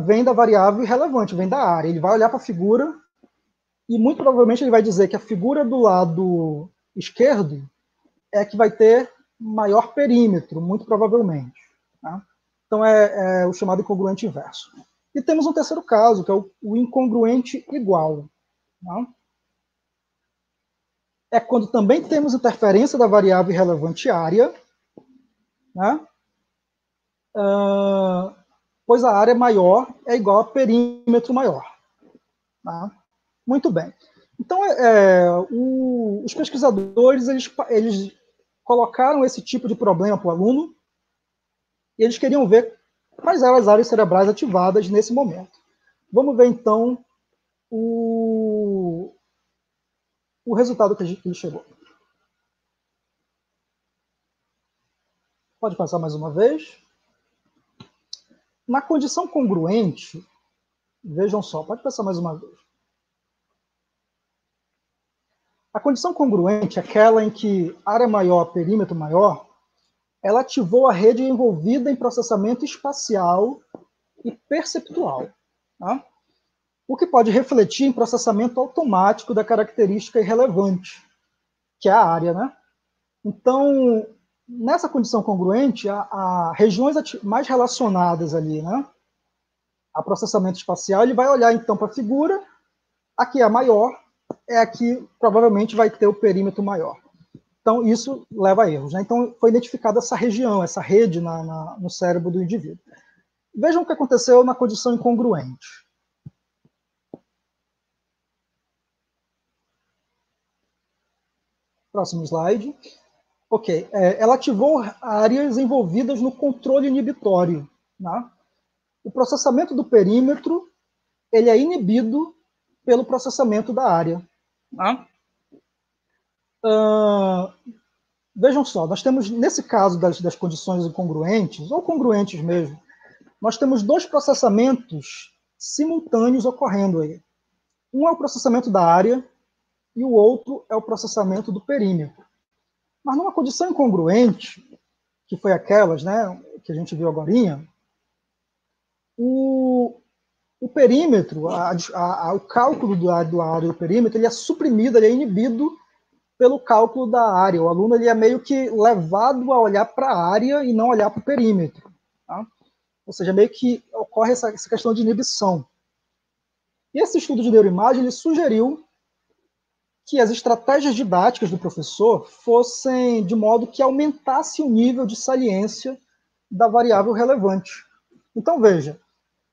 vem da variável irrelevante, vem da área. Ele vai olhar para a figura e muito provavelmente ele vai dizer que a figura do lado esquerdo é que vai ter maior perímetro, muito provavelmente. Tá? Então, é o chamado incongruente inverso. E temos um terceiro caso, que é o incongruente igual. Tá? É quando também temos interferência da variável irrelevante área, né? Pois a área maior é igual a perímetro maior. Tá? Muito bem. Então, os pesquisadores eles colocaram esse tipo de problema para o aluno e eles queriam ver quais eram as áreas cerebrais ativadas nesse momento. Vamos ver, então, o resultado que ele chegou. Pode passar mais uma vez. Na condição congruente, vejam só, pode passar mais uma vez. A condição congruente, aquela em que área maior, perímetro maior, ela ativou a rede envolvida em processamento espacial e perceptual, tá? O que pode refletir em processamento automático da característica irrelevante, que é a área, né? Então, nessa condição congruente, há regiões mais relacionadas ali, né? A processamento espacial, ele vai olhar então para a figura, a que é maior, é a que provavelmente vai ter o perímetro maior. Então, isso leva a erros, né? Então, foi identificada essa região, essa rede no cérebro do indivíduo. Vejam o que aconteceu na condição incongruente. Próximo slide. Ok, ela ativou áreas envolvidas no controle inibitório. Né? O processamento do perímetro ele é inibido pelo processamento da área. Né? vejam só, nós temos, nesse caso das condições incongruentes, ou congruentes mesmo, nós temos dois processamentos simultâneos ocorrendo aí. Um é o processamento da área e o outro é o processamento do perímetro. Mas numa condição incongruente, que foi aquelas, né, que a gente viu agorinha, o perímetro, o cálculo da área do perímetro, ele é suprimido, ele é inibido pelo cálculo da área. O aluno ele é meio que levado a olhar para a área e não olhar para o perímetro. Tá? Ou seja, meio que ocorre essa questão de inibição. E esse estudo de neuroimagem ele sugeriu que as estratégias didáticas do professor fossem de modo que aumentasse o nível de saliência da variável relevante. Então, veja,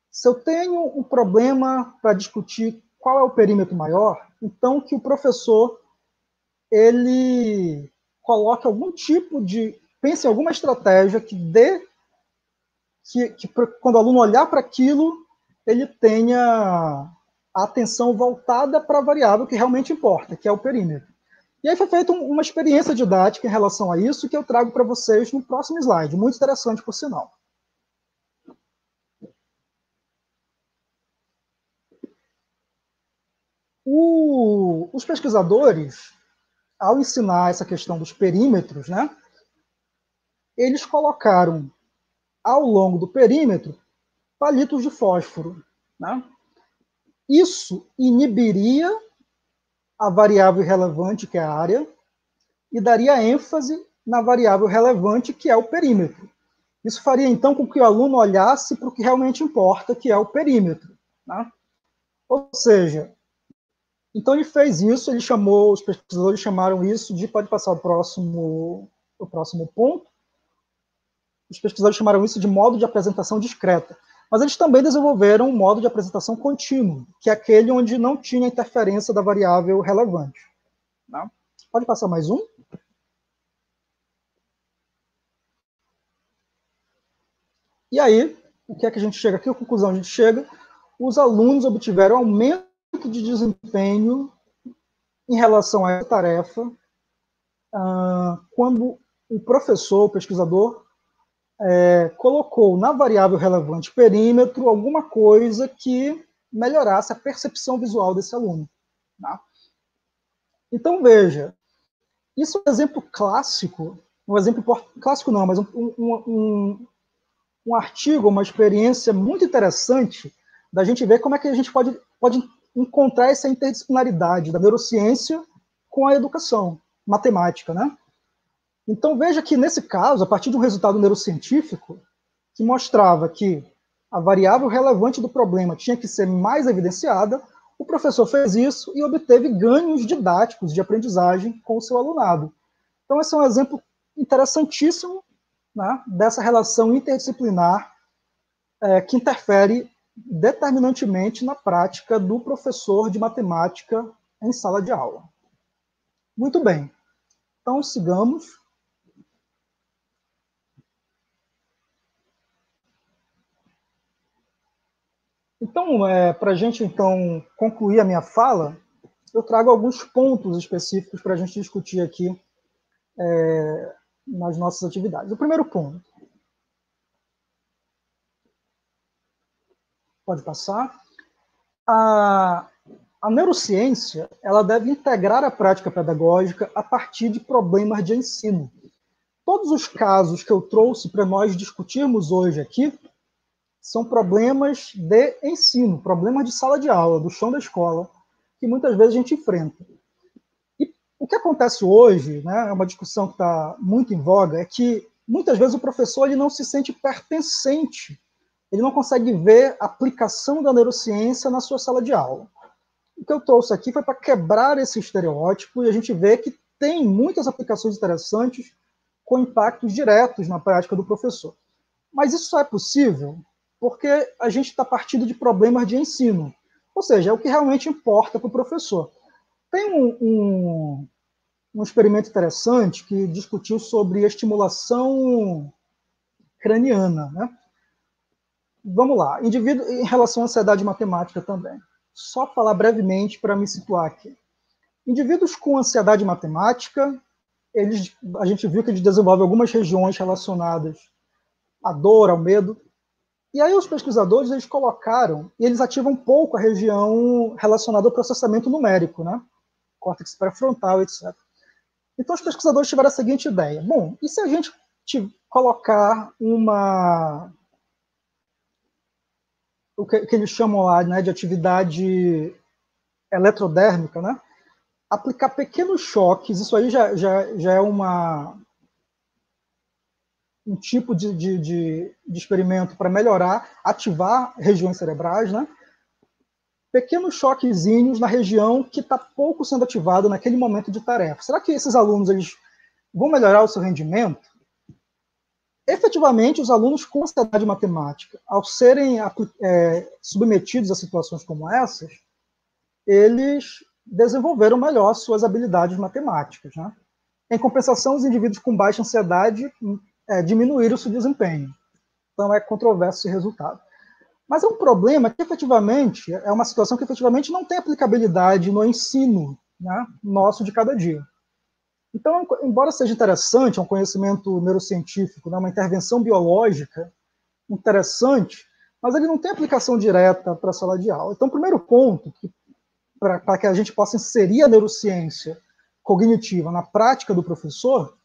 se eu tenho um problema para discutir qual é o perímetro maior, então que o professor ele coloque algum tipo de... pense em alguma estratégia que dê... que quando o aluno olhar para aquilo, ele tenha a atenção voltada para a variável que realmente importa, que é o perímetro. E aí foi feita uma experiência didática em relação a isso, que eu trago para vocês no próximo slide, muito interessante, por sinal. Os pesquisadores, ao ensinar essa questão dos perímetros, né, eles colocaram ao longo do perímetro palitos de fósforo. Né? Isso inibiria a variável relevante, que é a área, e daria ênfase na variável relevante, que é o perímetro. Isso faria, então, com que o aluno olhasse para o que realmente importa, que é o perímetro. Né? Ou seja, então ele fez isso, ele chamou, os pesquisadores chamaram isso de, pode passar o próximo ponto, os pesquisadores chamaram isso de modo de apresentação discreta. Mas eles também desenvolveram um modo de apresentação contínuo, que é aquele onde não tinha interferência da variável relevante. Tá? Pode passar mais um? E aí, o que é que a gente chega aqui? A conclusão a gente chega, os alunos obtiveram aumento de desempenho em relação a essa tarefa quando o professor, o pesquisador, colocou na variável relevante perímetro alguma coisa que melhorasse a percepção visual desse aluno. Tá? Então, veja, isso é um exemplo clássico, clássico não, mas um artigo, uma experiência muito interessante da gente ver como é que a gente pode encontrar essa interdisciplinaridade da neurociência com a educação, matemática, né? Então, veja que, nesse caso, a partir de um resultado neurocientífico que mostrava que a variável relevante do problema tinha que ser mais evidenciada, o professor fez isso e obteve ganhos didáticos de aprendizagem com o seu alunado. Então, esse é um exemplo interessantíssimo, né, dessa relação interdisciplinar que interfere determinantemente na prática do professor de matemática em sala de aula. Muito bem. Então, sigamos. Então, para a gente então concluir a minha fala, eu trago alguns pontos específicos para a gente discutir aqui nas nossas atividades. O primeiro ponto. Pode passar. A neurociência ela deve integrar a prática pedagógica a partir de problemas de ensino. Todos os casos que eu trouxe para nós discutirmos hoje aqui são problemas de ensino, problemas de sala de aula, do chão da escola, que muitas vezes a gente enfrenta. E o que acontece hoje, né, é uma discussão que está muito em voga, é que muitas vezes o professor ele não se sente pertencente, ele não consegue ver a aplicação da neurociência na sua sala de aula. O que eu trouxe aqui foi para quebrar esse estereótipo e a gente vê que tem muitas aplicações interessantes com impactos diretos na prática do professor. Mas isso só é possível porque a gente está partindo de problemas de ensino, ou seja, é o que realmente importa para o professor. Tem um experimento interessante que discutiu sobre estimulação craniana. Né? Vamos lá, indivíduo em relação à ansiedade matemática também. Só falar brevemente para me situar aqui. Indivíduos com ansiedade matemática, a gente viu que eles desenvolvem algumas regiões relacionadas à dor, ao medo. E aí os pesquisadores, eles colocaram, e eles ativam um pouco a região relacionada ao processamento numérico, né? Córtex pré-frontal, etc. Então os pesquisadores tiveram a seguinte ideia. Bom, e se a gente colocar o que eles chamam lá, né, de atividade eletrodérmica, né? Aplicar pequenos choques, isso aí já é um tipo de experimento para melhorar, ativar regiões cerebrais, né? Pequenos choquezinhos na região que está pouco sendo ativada naquele momento de tarefa. Será que esses alunos eles vão melhorar o seu rendimento? Efetivamente, os alunos com ansiedade matemática, ao serem submetidos a situações como essas, eles desenvolveram melhor suas habilidades matemáticas, né? Em compensação, os indivíduos com baixa ansiedade diminuíram o seu desempenho. Então, é controverso esse resultado. Mas é um problema que, efetivamente, é uma situação que, efetivamente, não tem aplicabilidade no ensino, né, nosso de cada dia. Então, embora seja interessante, é um conhecimento neurocientífico, né, uma intervenção biológica interessante, mas ele não tem aplicação direta para a sala de aula. Então, o primeiro ponto, para que a gente possa inserir a neurociência cognitiva na prática do professor,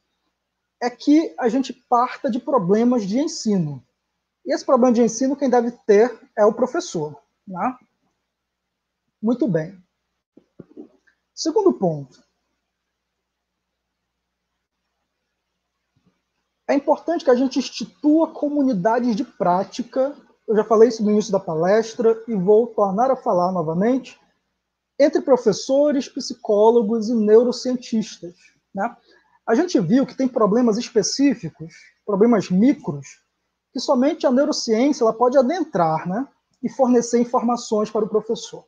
é que a gente parta de problemas de ensino. E esse problema de ensino, quem deve ter é o professor, né? Muito bem. Segundo ponto. É importante que a gente institua comunidades de prática, eu já falei isso no início da palestra e vou tornar a falar novamente, entre professores, psicólogos e neurocientistas, né? A gente viu que tem problemas específicos, problemas micros, que somente a neurociência ela pode adentrar, né, e fornecer informações para o professor.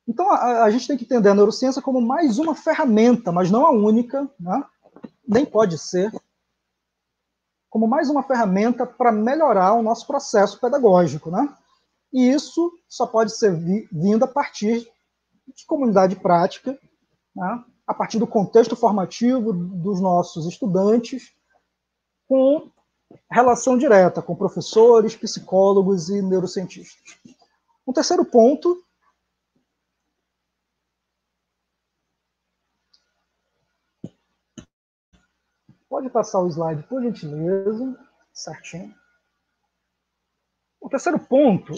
Então, a gente tem que entender a neurociência como mais uma ferramenta, mas não a única, né, nem pode ser, como mais uma ferramenta para melhorar o nosso processo pedagógico, né? E isso só pode ser vindo a partir de comunidade prática, né, a partir do contexto formativo dos nossos estudantes, com relação direta com professores, psicólogos e neurocientistas. Um terceiro ponto pode passar o slide, por gentileza, certinho. O terceiro ponto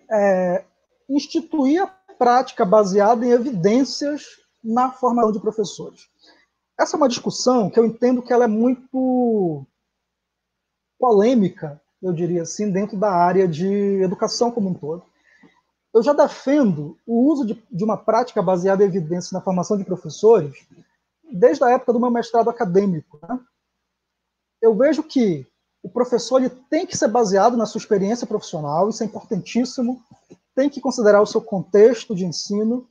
é instituir a prática baseada em evidências na formação de professores. Essa é uma discussão que eu entendo que ela é muito polêmica, eu diria assim, dentro da área de educação como um todo. Eu já defendo o uso de uma prática baseada em evidências na formação de professores desde a época do meu mestrado acadêmico, né? Eu vejo que o professor ele tem que ser baseado na sua experiência profissional, isso é importantíssimo, tem que considerar o seu contexto de ensino,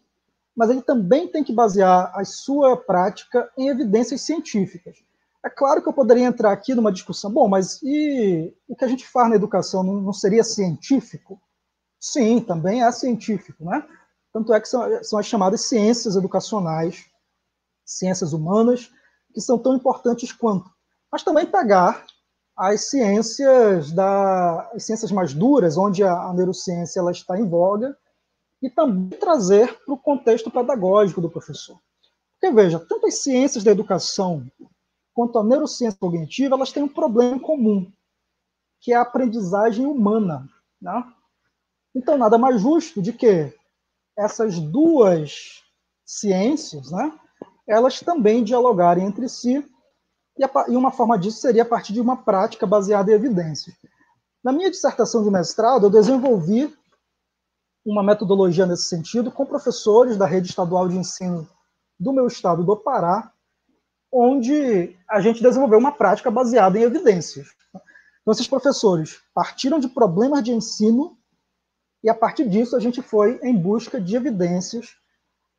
mas ele também tem que basear a sua prática em evidências científicas. É claro que eu poderia entrar aqui numa discussão, bom, mas e o que a gente faz na educação não seria científico? Sim, também é científico, né? Tanto é que são as chamadas ciências educacionais, ciências humanas, que são tão importantes quanto. Mas também pegar as ciências mais duras, onde a neurociência ela está em voga, e também trazer para o contexto pedagógico do professor. Porque, veja, tanto as ciências da educação quanto a neurociência cognitiva, elas têm um problema em comum, que é a aprendizagem humana, né? Então, nada mais justo de que essas duas ciências, né, elas também dialogarem entre si, e uma forma disso seria a partir de uma prática baseada em evidências. Na minha dissertação de mestrado, eu desenvolvi uma metodologia nesse sentido com professores da rede estadual de ensino do meu estado do Pará, onde a gente desenvolveu uma prática baseada em evidências. Então, esses professores partiram de problemas de ensino e, a partir disso, a gente foi em busca de evidências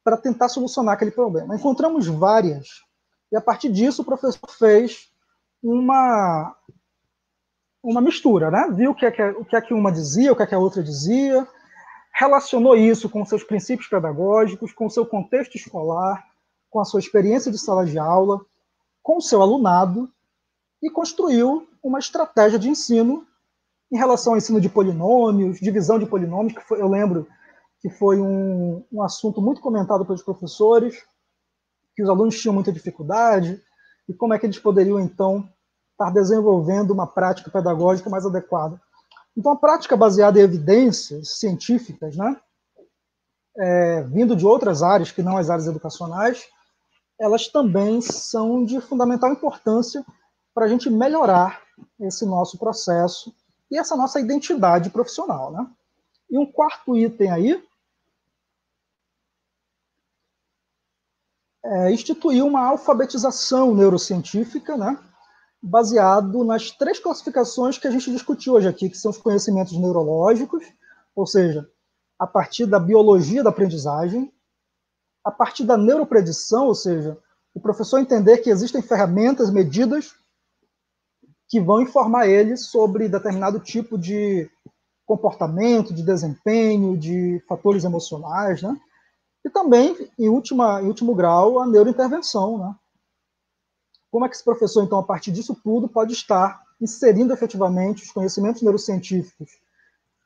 para tentar solucionar aquele problema. Encontramos várias, e, a partir disso, o professor fez uma mistura, né? Viu o que é que uma dizia, o que é que a outra dizia, relacionou isso com seus princípios pedagógicos, com o seu contexto escolar, com a sua experiência de sala de aula, com o seu alunado e construiu uma estratégia de ensino em relação ao ensino de polinômios, divisão de polinômios, que eu lembro que foi um assunto muito comentado pelos professores, que os alunos tinham muita dificuldade, e como é que eles poderiam, então, estar desenvolvendo uma prática pedagógica mais adequada. Então, a prática baseada em evidências científicas, né, vindo de outras áreas que não as áreas educacionais, elas também são de fundamental importância para a gente melhorar esse nosso processo e essa nossa identidade profissional, né? E um quarto item aí é instituir uma alfabetização neurocientífica, né? Baseado nas 3 classificações que a gente discutiu hoje aqui, que são os conhecimentos neurológicos, ou seja, a partir da biologia da aprendizagem, a partir da neuropredição, ou seja, o professor entender que existem ferramentas, medidas, que vão informar ele sobre determinado tipo de comportamento, de desempenho, de fatores emocionais, né? E também, em último grau, a neurointervenção, né? Como é que esse professor, então, a partir disso tudo, pode estar inserindo efetivamente os conhecimentos neurocientíficos,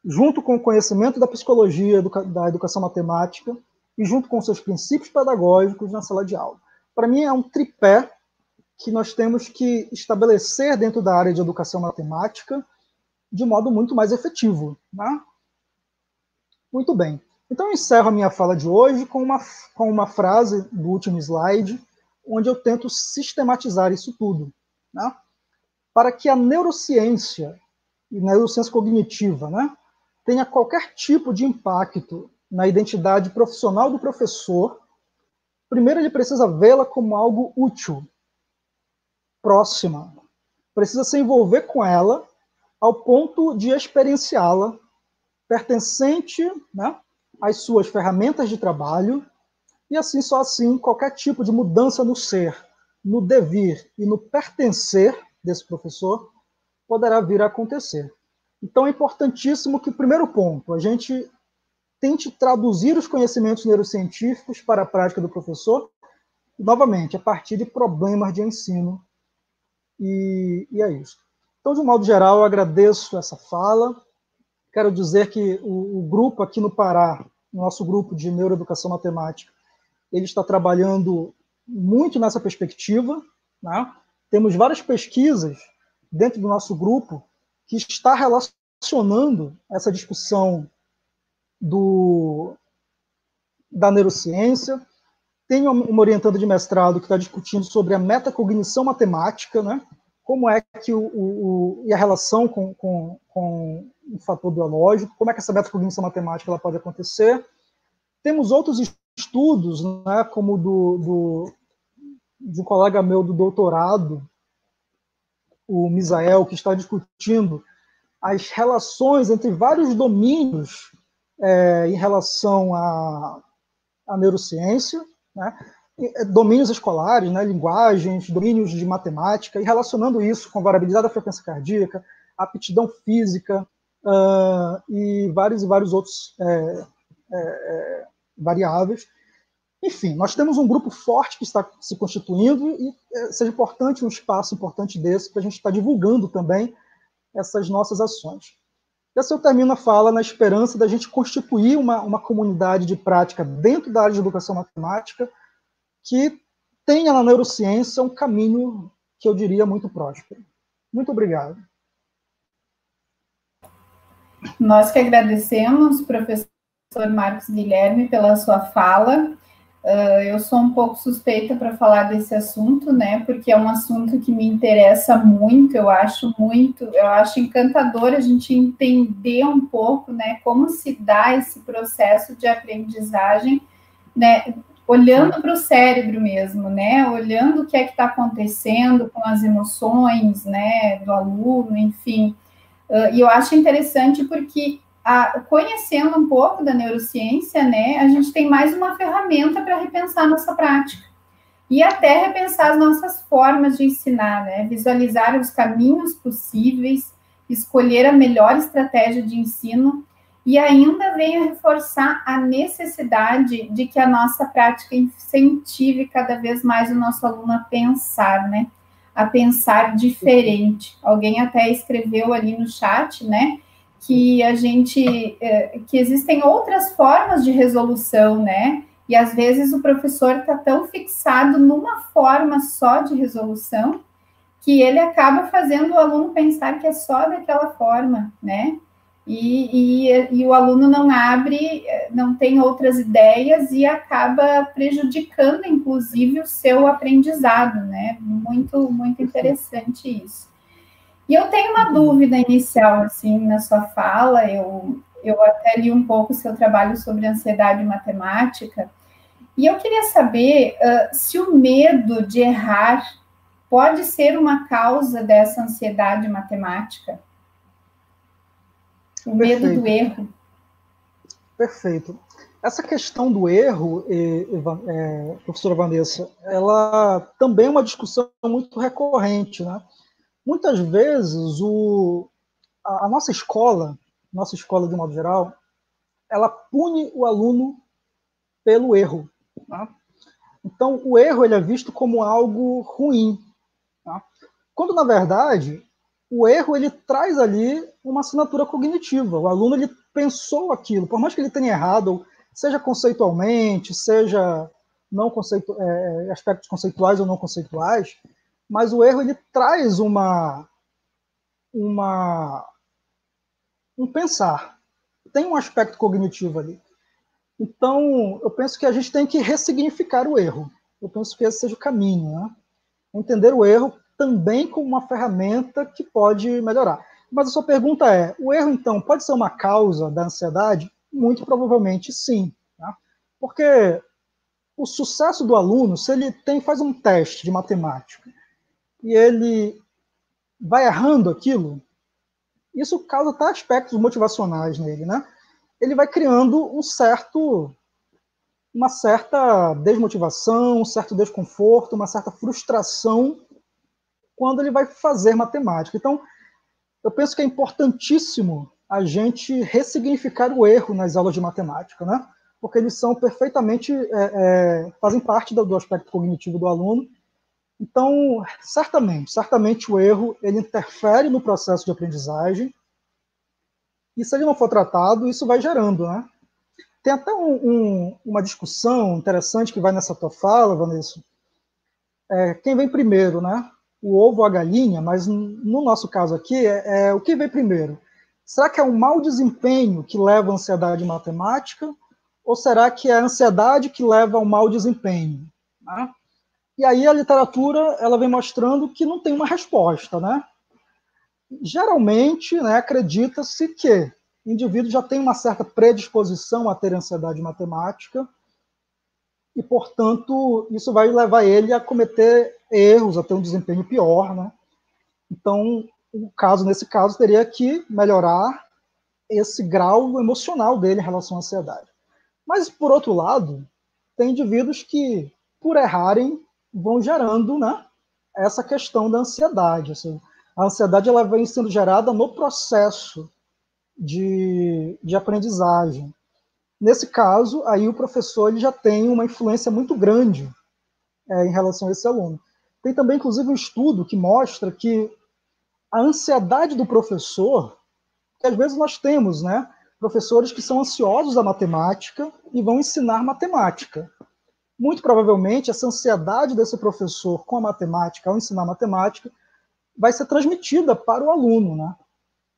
junto com o conhecimento da psicologia, da educação matemática, e junto com seus princípios pedagógicos na sala de aula. Para mim, é um tripé que nós temos que estabelecer dentro da área de educação matemática de modo muito mais efetivo, né? Muito bem. Então, eu encerro a minha fala de hoje com uma frase do último slide, onde eu tento sistematizar isso tudo, né? Para que a neurociência e neurociência cognitiva, né, tenha qualquer tipo de impacto na identidade profissional do professor, primeiro ele precisa vê-la como algo útil, próxima, precisa se envolver com ela ao ponto de experienciá-la, pertencente, né, às suas ferramentas de trabalho, e assim, só assim, qualquer tipo de mudança no ser, no devir e no pertencer desse professor poderá vir a acontecer. Então é importantíssimo que, primeiro ponto, a gente tente traduzir os conhecimentos neurocientíficos para a prática do professor, novamente, a partir de problemas de ensino. E é isso. Então, de um modo geral, eu agradeço essa fala. Quero dizer que o grupo aqui no Pará, o nosso grupo de neuroeducação matemática, ele está trabalhando muito nessa perspectiva, né? Temos várias pesquisas dentro do nosso grupo que está relacionando essa discussão da neurociência. Tem uma orientanda de mestrado que está discutindo sobre a metacognição matemática, né? Como é que e a relação com o fator biológico, como é que essa metacognição matemática ela pode acontecer. Temos outros estudos, né, como de um colega meu do doutorado, o Misael, que está discutindo as relações entre vários domínios em relação à neurociência, né, domínios escolares, né, linguagens, domínios de matemática, e relacionando isso com variabilidade da frequência cardíaca, aptidão física e vários outros variáveis. Enfim, nós temos um grupo forte que está se constituindo e seja importante um espaço importante desse para a gente estar divulgando também essas nossas ações. E assim eu termino a fala na esperança da gente constituir uma comunidade de prática dentro da área de educação matemática que tenha na neurociência um caminho que eu diria muito próspero. Muito obrigado. Nós que agradecemos, professor Marcos Guilherme, pela sua fala. Eu sou um pouco suspeita para falar desse assunto, né? Porque é um assunto que me interessa muito, eu acho encantador a gente entender um pouco, né? Como se dá esse processo de aprendizagem, né? Olhando para o cérebro mesmo, né? Olhando o que é que está acontecendo com as emoções, né? Do aluno, enfim. E eu acho interessante porque conhecendo um pouco da neurociência, né, a gente tem mais uma ferramenta para repensar a nossa prática e até repensar as nossas formas de ensinar, né, visualizar os caminhos possíveis, escolher a melhor estratégia de ensino e ainda vem a reforçar a necessidade de que a nossa prática incentive cada vez mais o nosso aluno a pensar, né? A pensar diferente. Alguém até escreveu ali no chat, né? Que que existem outras formas de resolução, né? E às vezes o professor está tão fixado numa forma só de resolução que ele acaba fazendo o aluno pensar que é só daquela forma, né? E o aluno não abre, não tem outras ideias e acaba prejudicando, inclusive, o seu aprendizado, né? Muito, muito interessante isso. E eu tenho uma dúvida inicial, assim, na sua fala, eu até li um pouco o seu trabalho sobre ansiedade matemática, e eu queria saber se o medo de errar pode ser uma causa dessa ansiedade matemática. O medo do erro. Perfeito. Essa questão do erro, professora Vanessa, ela também é uma discussão muito recorrente, né? Muitas vezes a nossa escola de modo geral, ela pune o aluno pelo erro. Tá? Então, o erro ele é visto como algo ruim. Tá? Quando, na verdade, o erro ele traz ali uma assinatura cognitiva. O aluno ele pensou aquilo, por mais que ele tenha errado, seja conceitualmente, seja não aspectos conceituais ou não conceituais, mas o erro ele traz um pensar. Tem um aspecto cognitivo ali. Então, eu penso que a gente tem que ressignificar o erro. Eu penso que esse seja o caminho, né? Entender o erro também como uma ferramenta que pode melhorar. Mas a sua pergunta é, o erro, então, pode ser uma causa da ansiedade? Muito provavelmente sim. Tá? Porque o sucesso do aluno, se ele faz um teste de matemática e ele vai errando aquilo, isso causa até aspectos motivacionais nele, né? Ele vai criando uma certa desmotivação, um certo desconforto, uma certa frustração quando ele vai fazer matemática. Então, eu penso que é importantíssimo a gente ressignificar o erro nas aulas de matemática, né? Porque eles são perfeitamente, fazem parte do aspecto cognitivo do aluno. Então, certamente o erro ele interfere no processo de aprendizagem e se ele não for tratado, isso vai gerando, né? Tem até uma discussão interessante que vai nessa tua fala, Vanessa. Quem vem primeiro, né? O ovo ou a galinha, mas no nosso caso aqui, o que vem primeiro? Será que é um mau desempenho que leva à ansiedade matemática? Ou será que é a ansiedade que leva ao mau desempenho? Né? E aí a literatura ela vem mostrando que não tem uma resposta, né? Geralmente, né, acredita-se que o indivíduo já tem uma certa predisposição a ter ansiedade matemática e, portanto, isso vai levar ele a cometer erros, a ter um desempenho pior, né? Então, nesse caso, teria que melhorar esse grau emocional dele em relação à ansiedade. Mas, por outro lado, tem indivíduos que, por errarem, vão gerando, né, essa questão da ansiedade. Assim, a ansiedade ela vem sendo gerada no processo de aprendizagem. Nesse caso, aí o professor ele já tem uma influência muito grande em relação a esse aluno. Tem também, inclusive, um estudo que mostra que a ansiedade do professor, que às vezes nós temos, né, professores que são ansiosos da matemática e vão ensinar matemática. Muito provavelmente, essa ansiedade desse professor com a matemática, ao ensinar matemática, vai ser transmitida para o aluno, né?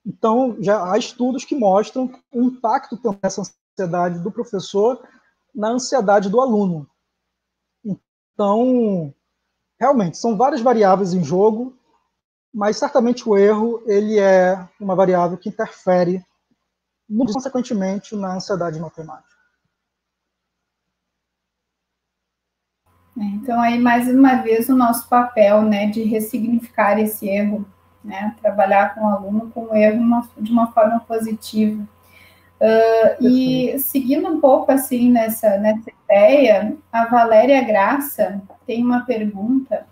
Então, já há estudos que mostram o impacto também dessa ansiedade do professor na ansiedade do aluno. Então, realmente, são várias variáveis em jogo, mas certamente o erro ele é uma variável que interfere, muito consequentemente, na ansiedade matemática. Então, aí, mais uma vez, o nosso papel, né, de ressignificar esse erro, né, trabalhar com o aluno com o erro de uma forma positiva. E seguindo um pouco, assim, nessa ideia, a Valéria Graça tem uma pergunta.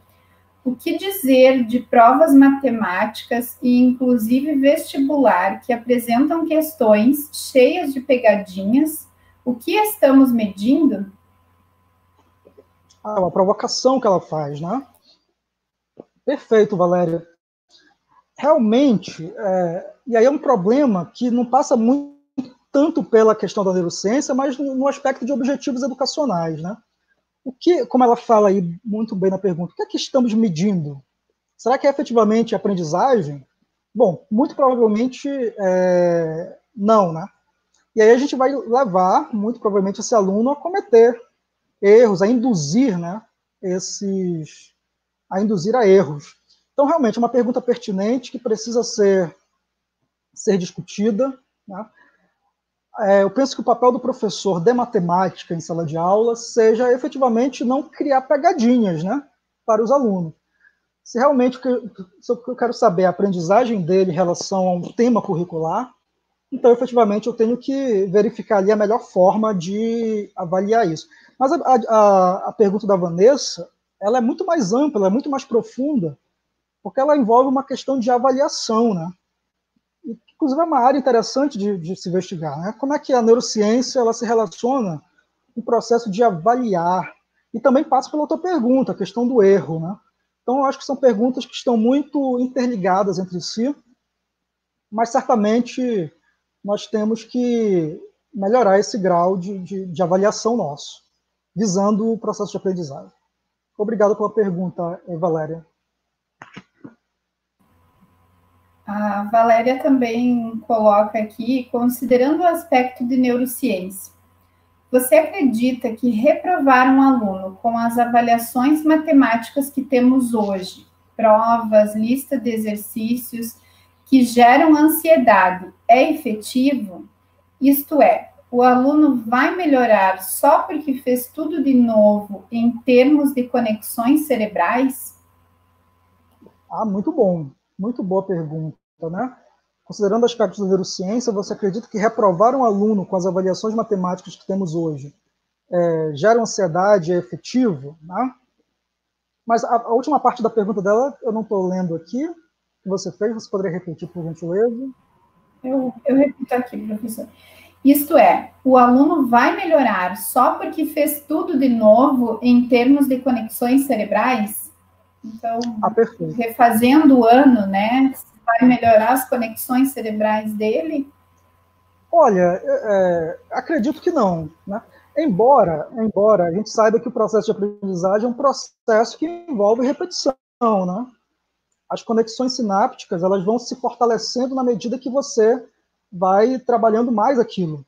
o que dizer de provas matemáticas e inclusive vestibular que apresentam questões cheias de pegadinhas? O que estamos medindo? Uma provocação que ela faz, né? Perfeito, Valéria. Realmente, e aí é um problema que não passa muito tanto pela questão da neurociência, mas no aspecto de objetivos educacionais, né? O que, como ela fala aí muito bem na pergunta, o que é que estamos medindo? Será que é efetivamente aprendizagem? Bom, muito provavelmente não, né? E aí a gente vai levar, muito provavelmente, esse aluno a cometer erros, a induzir, né, a induzir a erros. Então, realmente, é uma pergunta pertinente que precisa ser discutida, né? Eu penso que o papel do professor de matemática em sala de aula seja efetivamente não criar pegadinhas, né, para os alunos. Se realmente eu quero saber a aprendizagem dele em relação a um tema curricular, então, efetivamente, eu tenho que verificar ali a melhor forma de avaliar isso. Mas a pergunta da Vanessa, ela é muito mais ampla, ela é muito mais profunda, porque ela envolve uma questão de avaliação, né? E, inclusive, é uma área interessante de se investigar, né? Como é que a neurociência ela se relaciona com o processo de avaliar? E também passa pela outra pergunta, a questão do erro, né? Então, eu acho que são perguntas que estão muito interligadas entre si, mas certamente nós temos que melhorar esse grau de avaliação nosso, visando o processo de aprendizagem. Obrigado pela pergunta, Valéria. A Valéria também coloca aqui, considerando o aspecto de neurociência, você acredita que reprovar um aluno com as avaliações matemáticas que temos hoje, provas, lista de exercícios, que geram ansiedade, é efetivo? Isto é, o aluno vai melhorar só porque fez tudo de novo em termos de conexões cerebrais? Muito bom. Muito boa pergunta, né? Considerando aspectos da neurociência, você acredita que reprovar um aluno com as avaliações matemáticas que temos hoje gera ansiedade, é efetivo, né? Mas a última parte da pergunta dela, eu não estou lendo aqui, que você fez, você poderia repetir, por gentileza? Eu repito aqui, professor. Isto é, o aluno vai melhorar só porque fez tudo de novo em termos de conexões cerebrais? Então, refazendo o ano, né? Vai melhorar as conexões cerebrais dele? Olha, acredito que não, né? Embora a gente saiba que o processo de aprendizagem é um processo que envolve repetição, né? As conexões sinápticas elas vão se fortalecendo na medida que você vai trabalhando mais aquilo.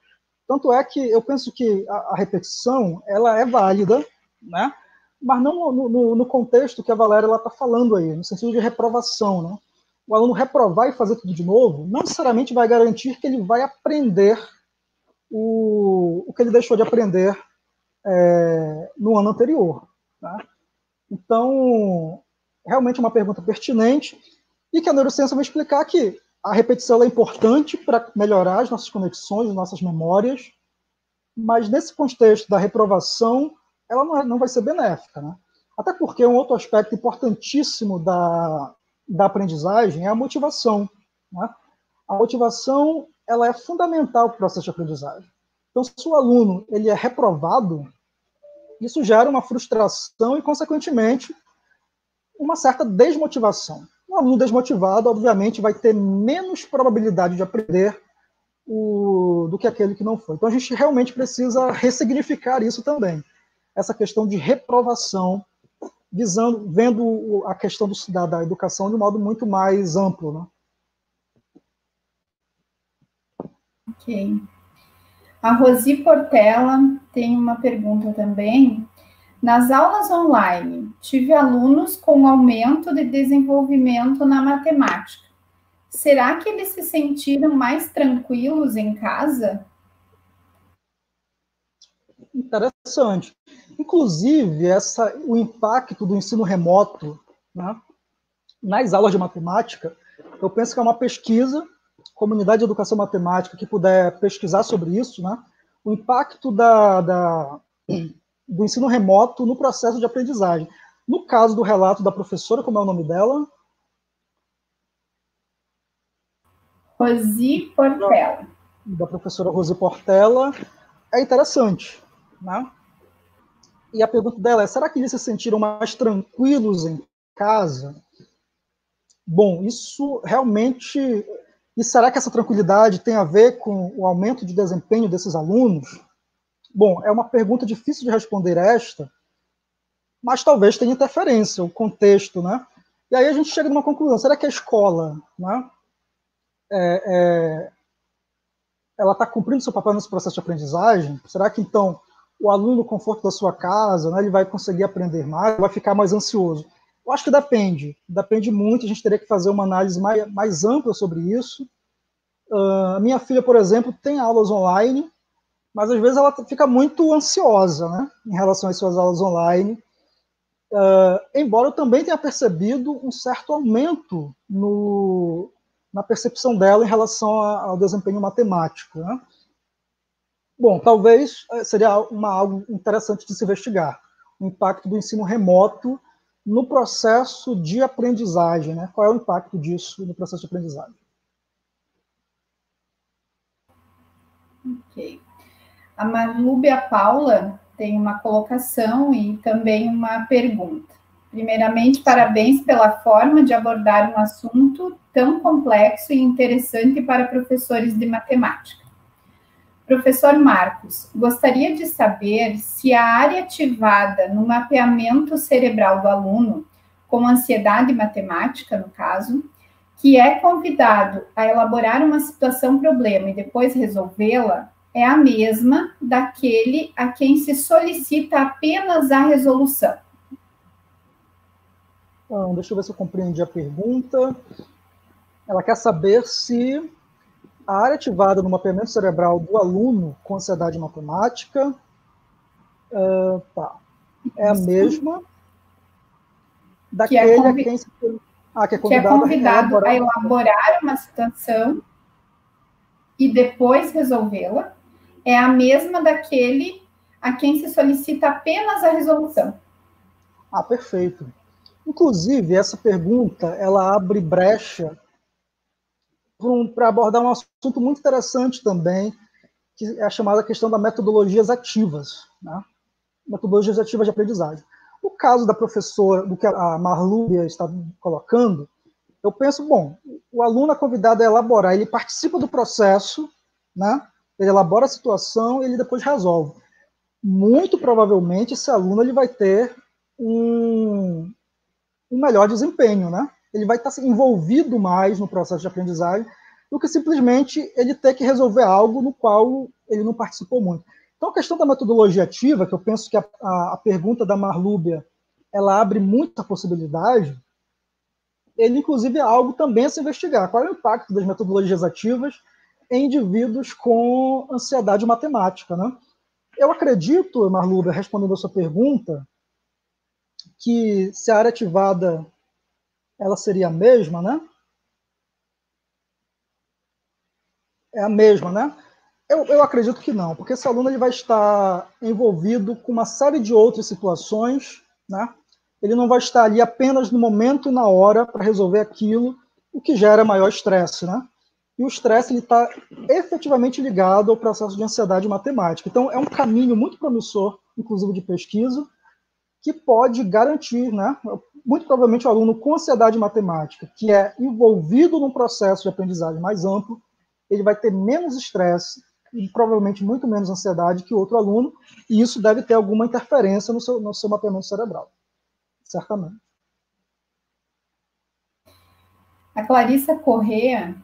Tanto é que eu penso que a repetição ela é válida, né? Mas não no contexto que a Valéria está falando aí, no sentido de reprovação, né? O aluno reprovar e fazer tudo de novo não necessariamente vai garantir que ele vai aprender o que ele deixou de aprender no ano anterior. Tá? Então, realmente é uma pergunta pertinente e que a neurociência vai explicar que a repetição é importante para melhorar as nossas conexões, as nossas memórias, mas nesse contexto da reprovação, ela não vai ser benéfica. Né? Até porque um outro aspecto importantíssimo da aprendizagem é a motivação. Né? A motivação ela é fundamental para o processo de aprendizagem. Então, se o aluno ele é reprovado, isso gera uma frustração e, consequentemente, uma certa desmotivação. Um aluno desmotivado, obviamente, vai ter menos probabilidade de aprender do que aquele que não foi. Então, a gente realmente precisa ressignificar isso também. Essa questão de reprovação, vendo a questão da educação de um modo muito mais amplo. Né? Ok. A Rosi Portela tem uma pergunta também. Nas aulas online, tive alunos com aumento de desenvolvimento na matemática. Será que eles se sentiram mais tranquilos em casa? Interessante. Inclusive, o impacto do ensino remoto, né, nas aulas de matemática, eu penso que é uma pesquisa, comunidade de educação matemática que puder pesquisar sobre isso, né, o impacto do ensino remoto no processo de aprendizagem. No caso do relato da professora, como é o nome dela? Rosi Portela. Da professora Rosi Portela, é interessante, né? E a pergunta dela é, será que eles se sentiram mais tranquilos em casa? Bom, isso realmente... E será que essa tranquilidade tem a ver com o aumento de desempenho desses alunos? Bom, é uma pergunta difícil de responder esta, mas talvez tenha interferência, o contexto, né? E aí a gente chega numa conclusão, será que a escola, né, ela está cumprindo seu papel nesse processo de aprendizagem? Será que, então, o aluno no conforto da sua casa, né, ele vai conseguir aprender mais, vai ficar mais ansioso? Eu acho que depende muito, a gente teria que fazer uma análise mais ampla sobre isso. A minha filha, por exemplo, tem aulas online, mas às vezes ela fica muito ansiosa, né, em relação às suas aulas online, embora eu também tenha percebido um certo aumento na percepção dela em relação ao desempenho matemático, né? Bom, talvez seria algo interessante de se investigar, o impacto do ensino remoto no processo de aprendizagem, né? Qual é o impacto disso no processo de aprendizagem? Ok. A Marlúbia Paula tem uma colocação e também uma pergunta. Primeiramente, parabéns pela forma de abordar um assunto tão complexo e interessante para professores de matemática. Professor Marcos, gostaria de saber se a área ativada no mapeamento cerebral do aluno, com ansiedade matemática, no caso, que é convidado a elaborar uma situação-problema e depois resolvê-la, é a mesma daquele a quem se solicita apenas a resolução. Então, deixa eu ver se eu compreendi a pergunta. Ela quer saber se a área ativada no mapeamento cerebral do aluno com ansiedade matemática é a mesma daquele a quem se... que é convidado a elaborar uma situação e depois resolvê-la, é a mesma daquele a quem se solicita apenas a resolução. Perfeito. Inclusive, essa pergunta, ela abre brecha para abordar um assunto muito interessante também, que é a chamada questão das metodologias ativas, né? Metodologias ativas de aprendizagem. No caso da professora, do que a Marlúbia está colocando, eu penso, bom, o aluno é convidado a elaborar, ele participa do processo, né? Ele elabora a situação e ele depois resolve. Muito provavelmente esse aluno ele vai ter um melhor desempenho, né? Ele vai estar envolvido mais no processo de aprendizagem do que simplesmente ele ter que resolver algo no qual ele não participou muito. Então, a questão da metodologia ativa, que eu penso que a pergunta da Marlúbia, ela abre muita possibilidade, ele, inclusive, é algo também a se investigar. Qual é o impacto das metodologias ativas em indivíduos com ansiedade matemática, né? Eu acredito, Marlúbia, respondendo a sua pergunta, que se a área ativada ela seria a mesma, né? É a mesma, né? Eu acredito que não, porque esse aluno ele vai estar envolvido com uma série de outras situações, né? Ele não vai estar ali apenas no momento e na hora para resolver aquilo, o que gera maior estresse, né? E o estresse está efetivamente ligado ao processo de ansiedade matemática. Então, é um caminho muito promissor, inclusive de pesquisa, que pode garantir, né? Muito provavelmente o aluno com ansiedade matemática, que é envolvido num processo de aprendizagem mais amplo, ele vai ter menos estresse e provavelmente muito menos ansiedade que o outro aluno, e isso deve ter alguma interferência no seu mapeamento cerebral, certamente. A Clarissa Corrêa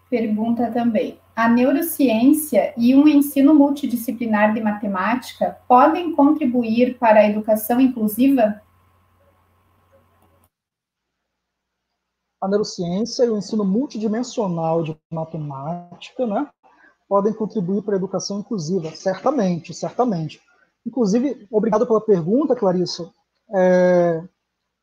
pergunta também: a neurociência e um ensino multidisciplinar de matemática podem contribuir para a educação inclusiva? A neurociência e o ensino multidimensional de matemática, né, podem contribuir para a educação inclusiva, certamente, certamente. Inclusive, obrigado pela pergunta, Clarissa.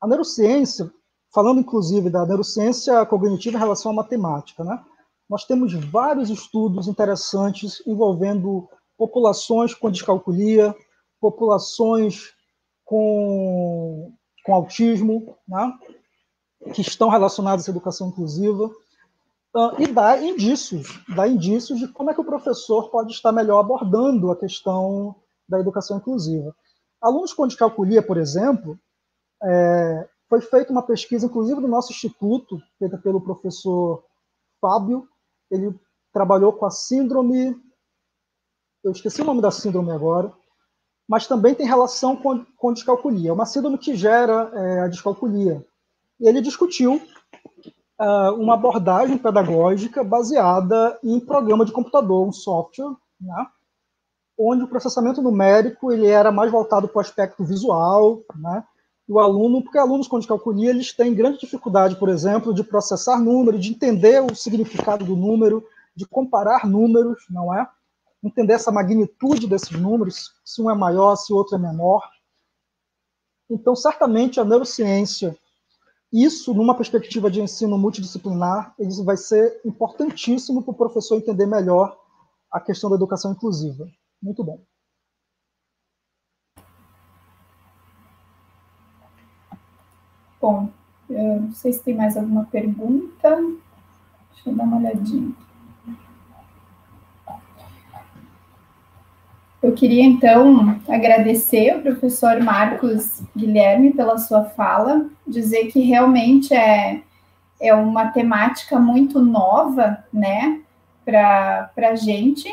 A neurociência, falando inclusive da neurociência cognitiva em relação à matemática, né, nós temos vários estudos interessantes envolvendo populações com descalculia, populações com com autismo, né, que estão relacionados à educação inclusiva, e dá indícios de como é que o professor pode estar melhor abordando a questão da educação inclusiva. Alunos com discalculia, por exemplo, foi feita uma pesquisa, inclusive do nosso instituto, feita pelo professor Fábio. Ele trabalhou com a síndrome, eu esqueci o nome da síndrome agora, mas também tem relação com discalculia. É uma síndrome que gera a discalculia. E ele discutiu uma abordagem pedagógica baseada em programa de computador, um software, né, onde o processamento numérico ele era mais voltado para o aspecto visual, né, do aluno, porque alunos com discalculia eles têm grande dificuldade, por exemplo, de processar números, de entender o significado do número, de comparar números, não é? Entender essa magnitude desses números, se um é maior, se o outro é menor. Então, certamente, a neurociência, isso, numa perspectiva de ensino multidisciplinar, isso vai ser importantíssimo para o professor entender melhor a questão da educação inclusiva. Muito bom. Bom, eu não sei se tem mais alguma pergunta. Deixa eu dar uma olhadinha. Eu queria, então, agradecer ao professor Marcos Guilherme pela sua fala, dizer que realmente é uma temática muito nova, né, para a gente,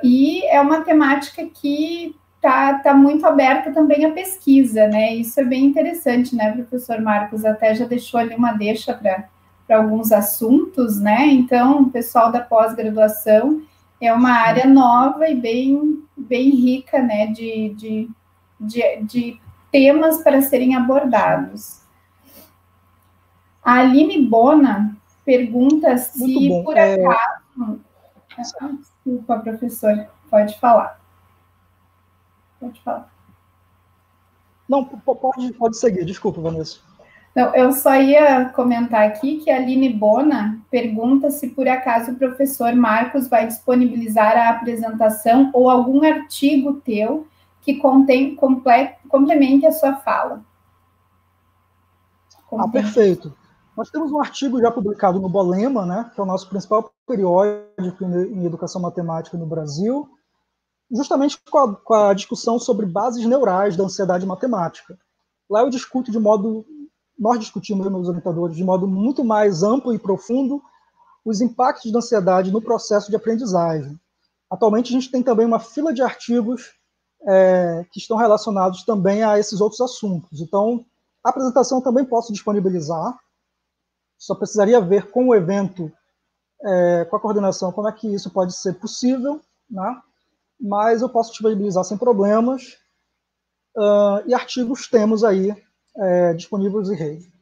e é uma temática que tá muito aberta também à pesquisa, né, isso é bem interessante, né, professor Marcos, até já deixou ali uma deixa para alguns assuntos, né, então, o pessoal da pós-graduação é uma área nova e bem rica, né, de temas para serem abordados. A Aline Bona pergunta se, por acaso... Desculpa, professor, pode falar. Pode falar. Não, pode seguir, desculpa, Vanessa. Não, eu só ia comentar aqui que a Aline Bona pergunta se, por acaso, o professor Marcos vai disponibilizar a apresentação ou algum artigo teu que complemente a sua fala. Perfeito. Nós temos um artigo já publicado no Bolema, né, que é o nosso principal periódico em educação matemática no Brasil, justamente com a discussão sobre bases neurais da ansiedade matemática. Lá eu discuto nós discutimos, meus orientadores, de modo muito mais amplo e profundo os impactos da ansiedade no processo de aprendizagem. Atualmente a gente tem também uma fila de artigos que estão relacionados também a esses outros assuntos. Então, a apresentação eu também posso disponibilizar, só precisaria ver com o evento, com a coordenação, como é que isso pode ser possível, né? Mas eu posso disponibilizar sem problemas, e artigos temos aí disponíveis em rede.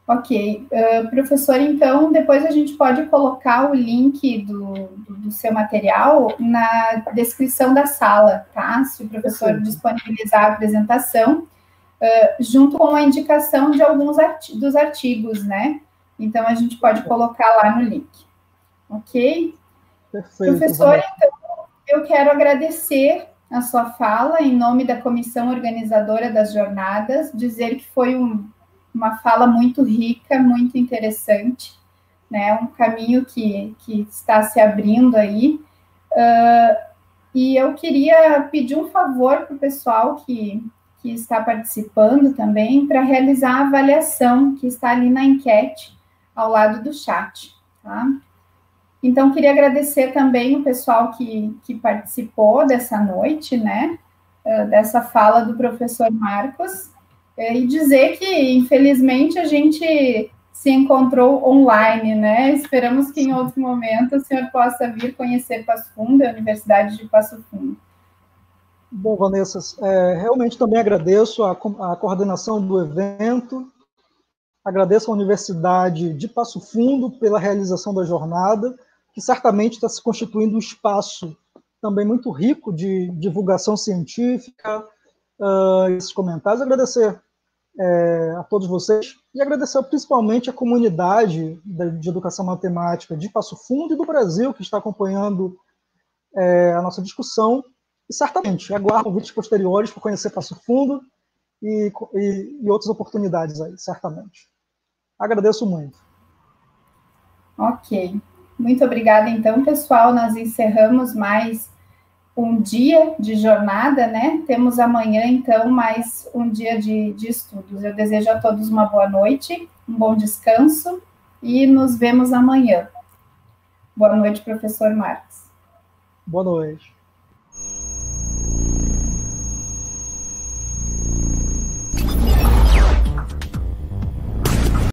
Ok. Professor, então, depois a gente pode colocar o link do seu material na descrição da sala, tá? Se o professor disponibilizar a apresentação, junto com a indicação de alguns dos artigos, né? Então, a gente pode colocar lá no link. Ok? Perfeito. Professor, então, eu quero agradecer a sua fala em nome da comissão organizadora das jornadas, dizer que foi uma fala muito rica, muito interessante, né? Um caminho que está se abrindo aí. E eu queria pedir um favor para o pessoal que está participando também, para realizar a avaliação que está ali na enquete, ao lado do chat, tá? Então, queria agradecer também o pessoal que participou dessa noite, né? Dessa fala do professor Marcos, e dizer que, infelizmente, a gente se encontrou online, né? Esperamos que em outro momento o senhor possa vir conhecer Passo Fundo, a Universidade de Passo Fundo. Bom, Vanessa, realmente também agradeço a coordenação do evento, agradeço à Universidade de Passo Fundo pela realização da jornada, que certamente está se constituindo um espaço também muito rico de divulgação científica, esses comentários. Agradecer a todos vocês e agradecer principalmente a comunidade de educação matemática de Passo Fundo e do Brasil que está acompanhando a nossa discussão. E certamente, aguardo convites posteriores para conhecer Passo Fundo e outras oportunidades aí, certamente. Agradeço muito. Ok. Muito obrigada, então, pessoal. Nós encerramos mais um dia de jornada, né? Temos amanhã, então, mais um dia de estudos. Eu desejo a todos uma boa noite, um bom descanso e nos vemos amanhã. Boa noite, professor Marcos. Boa noite.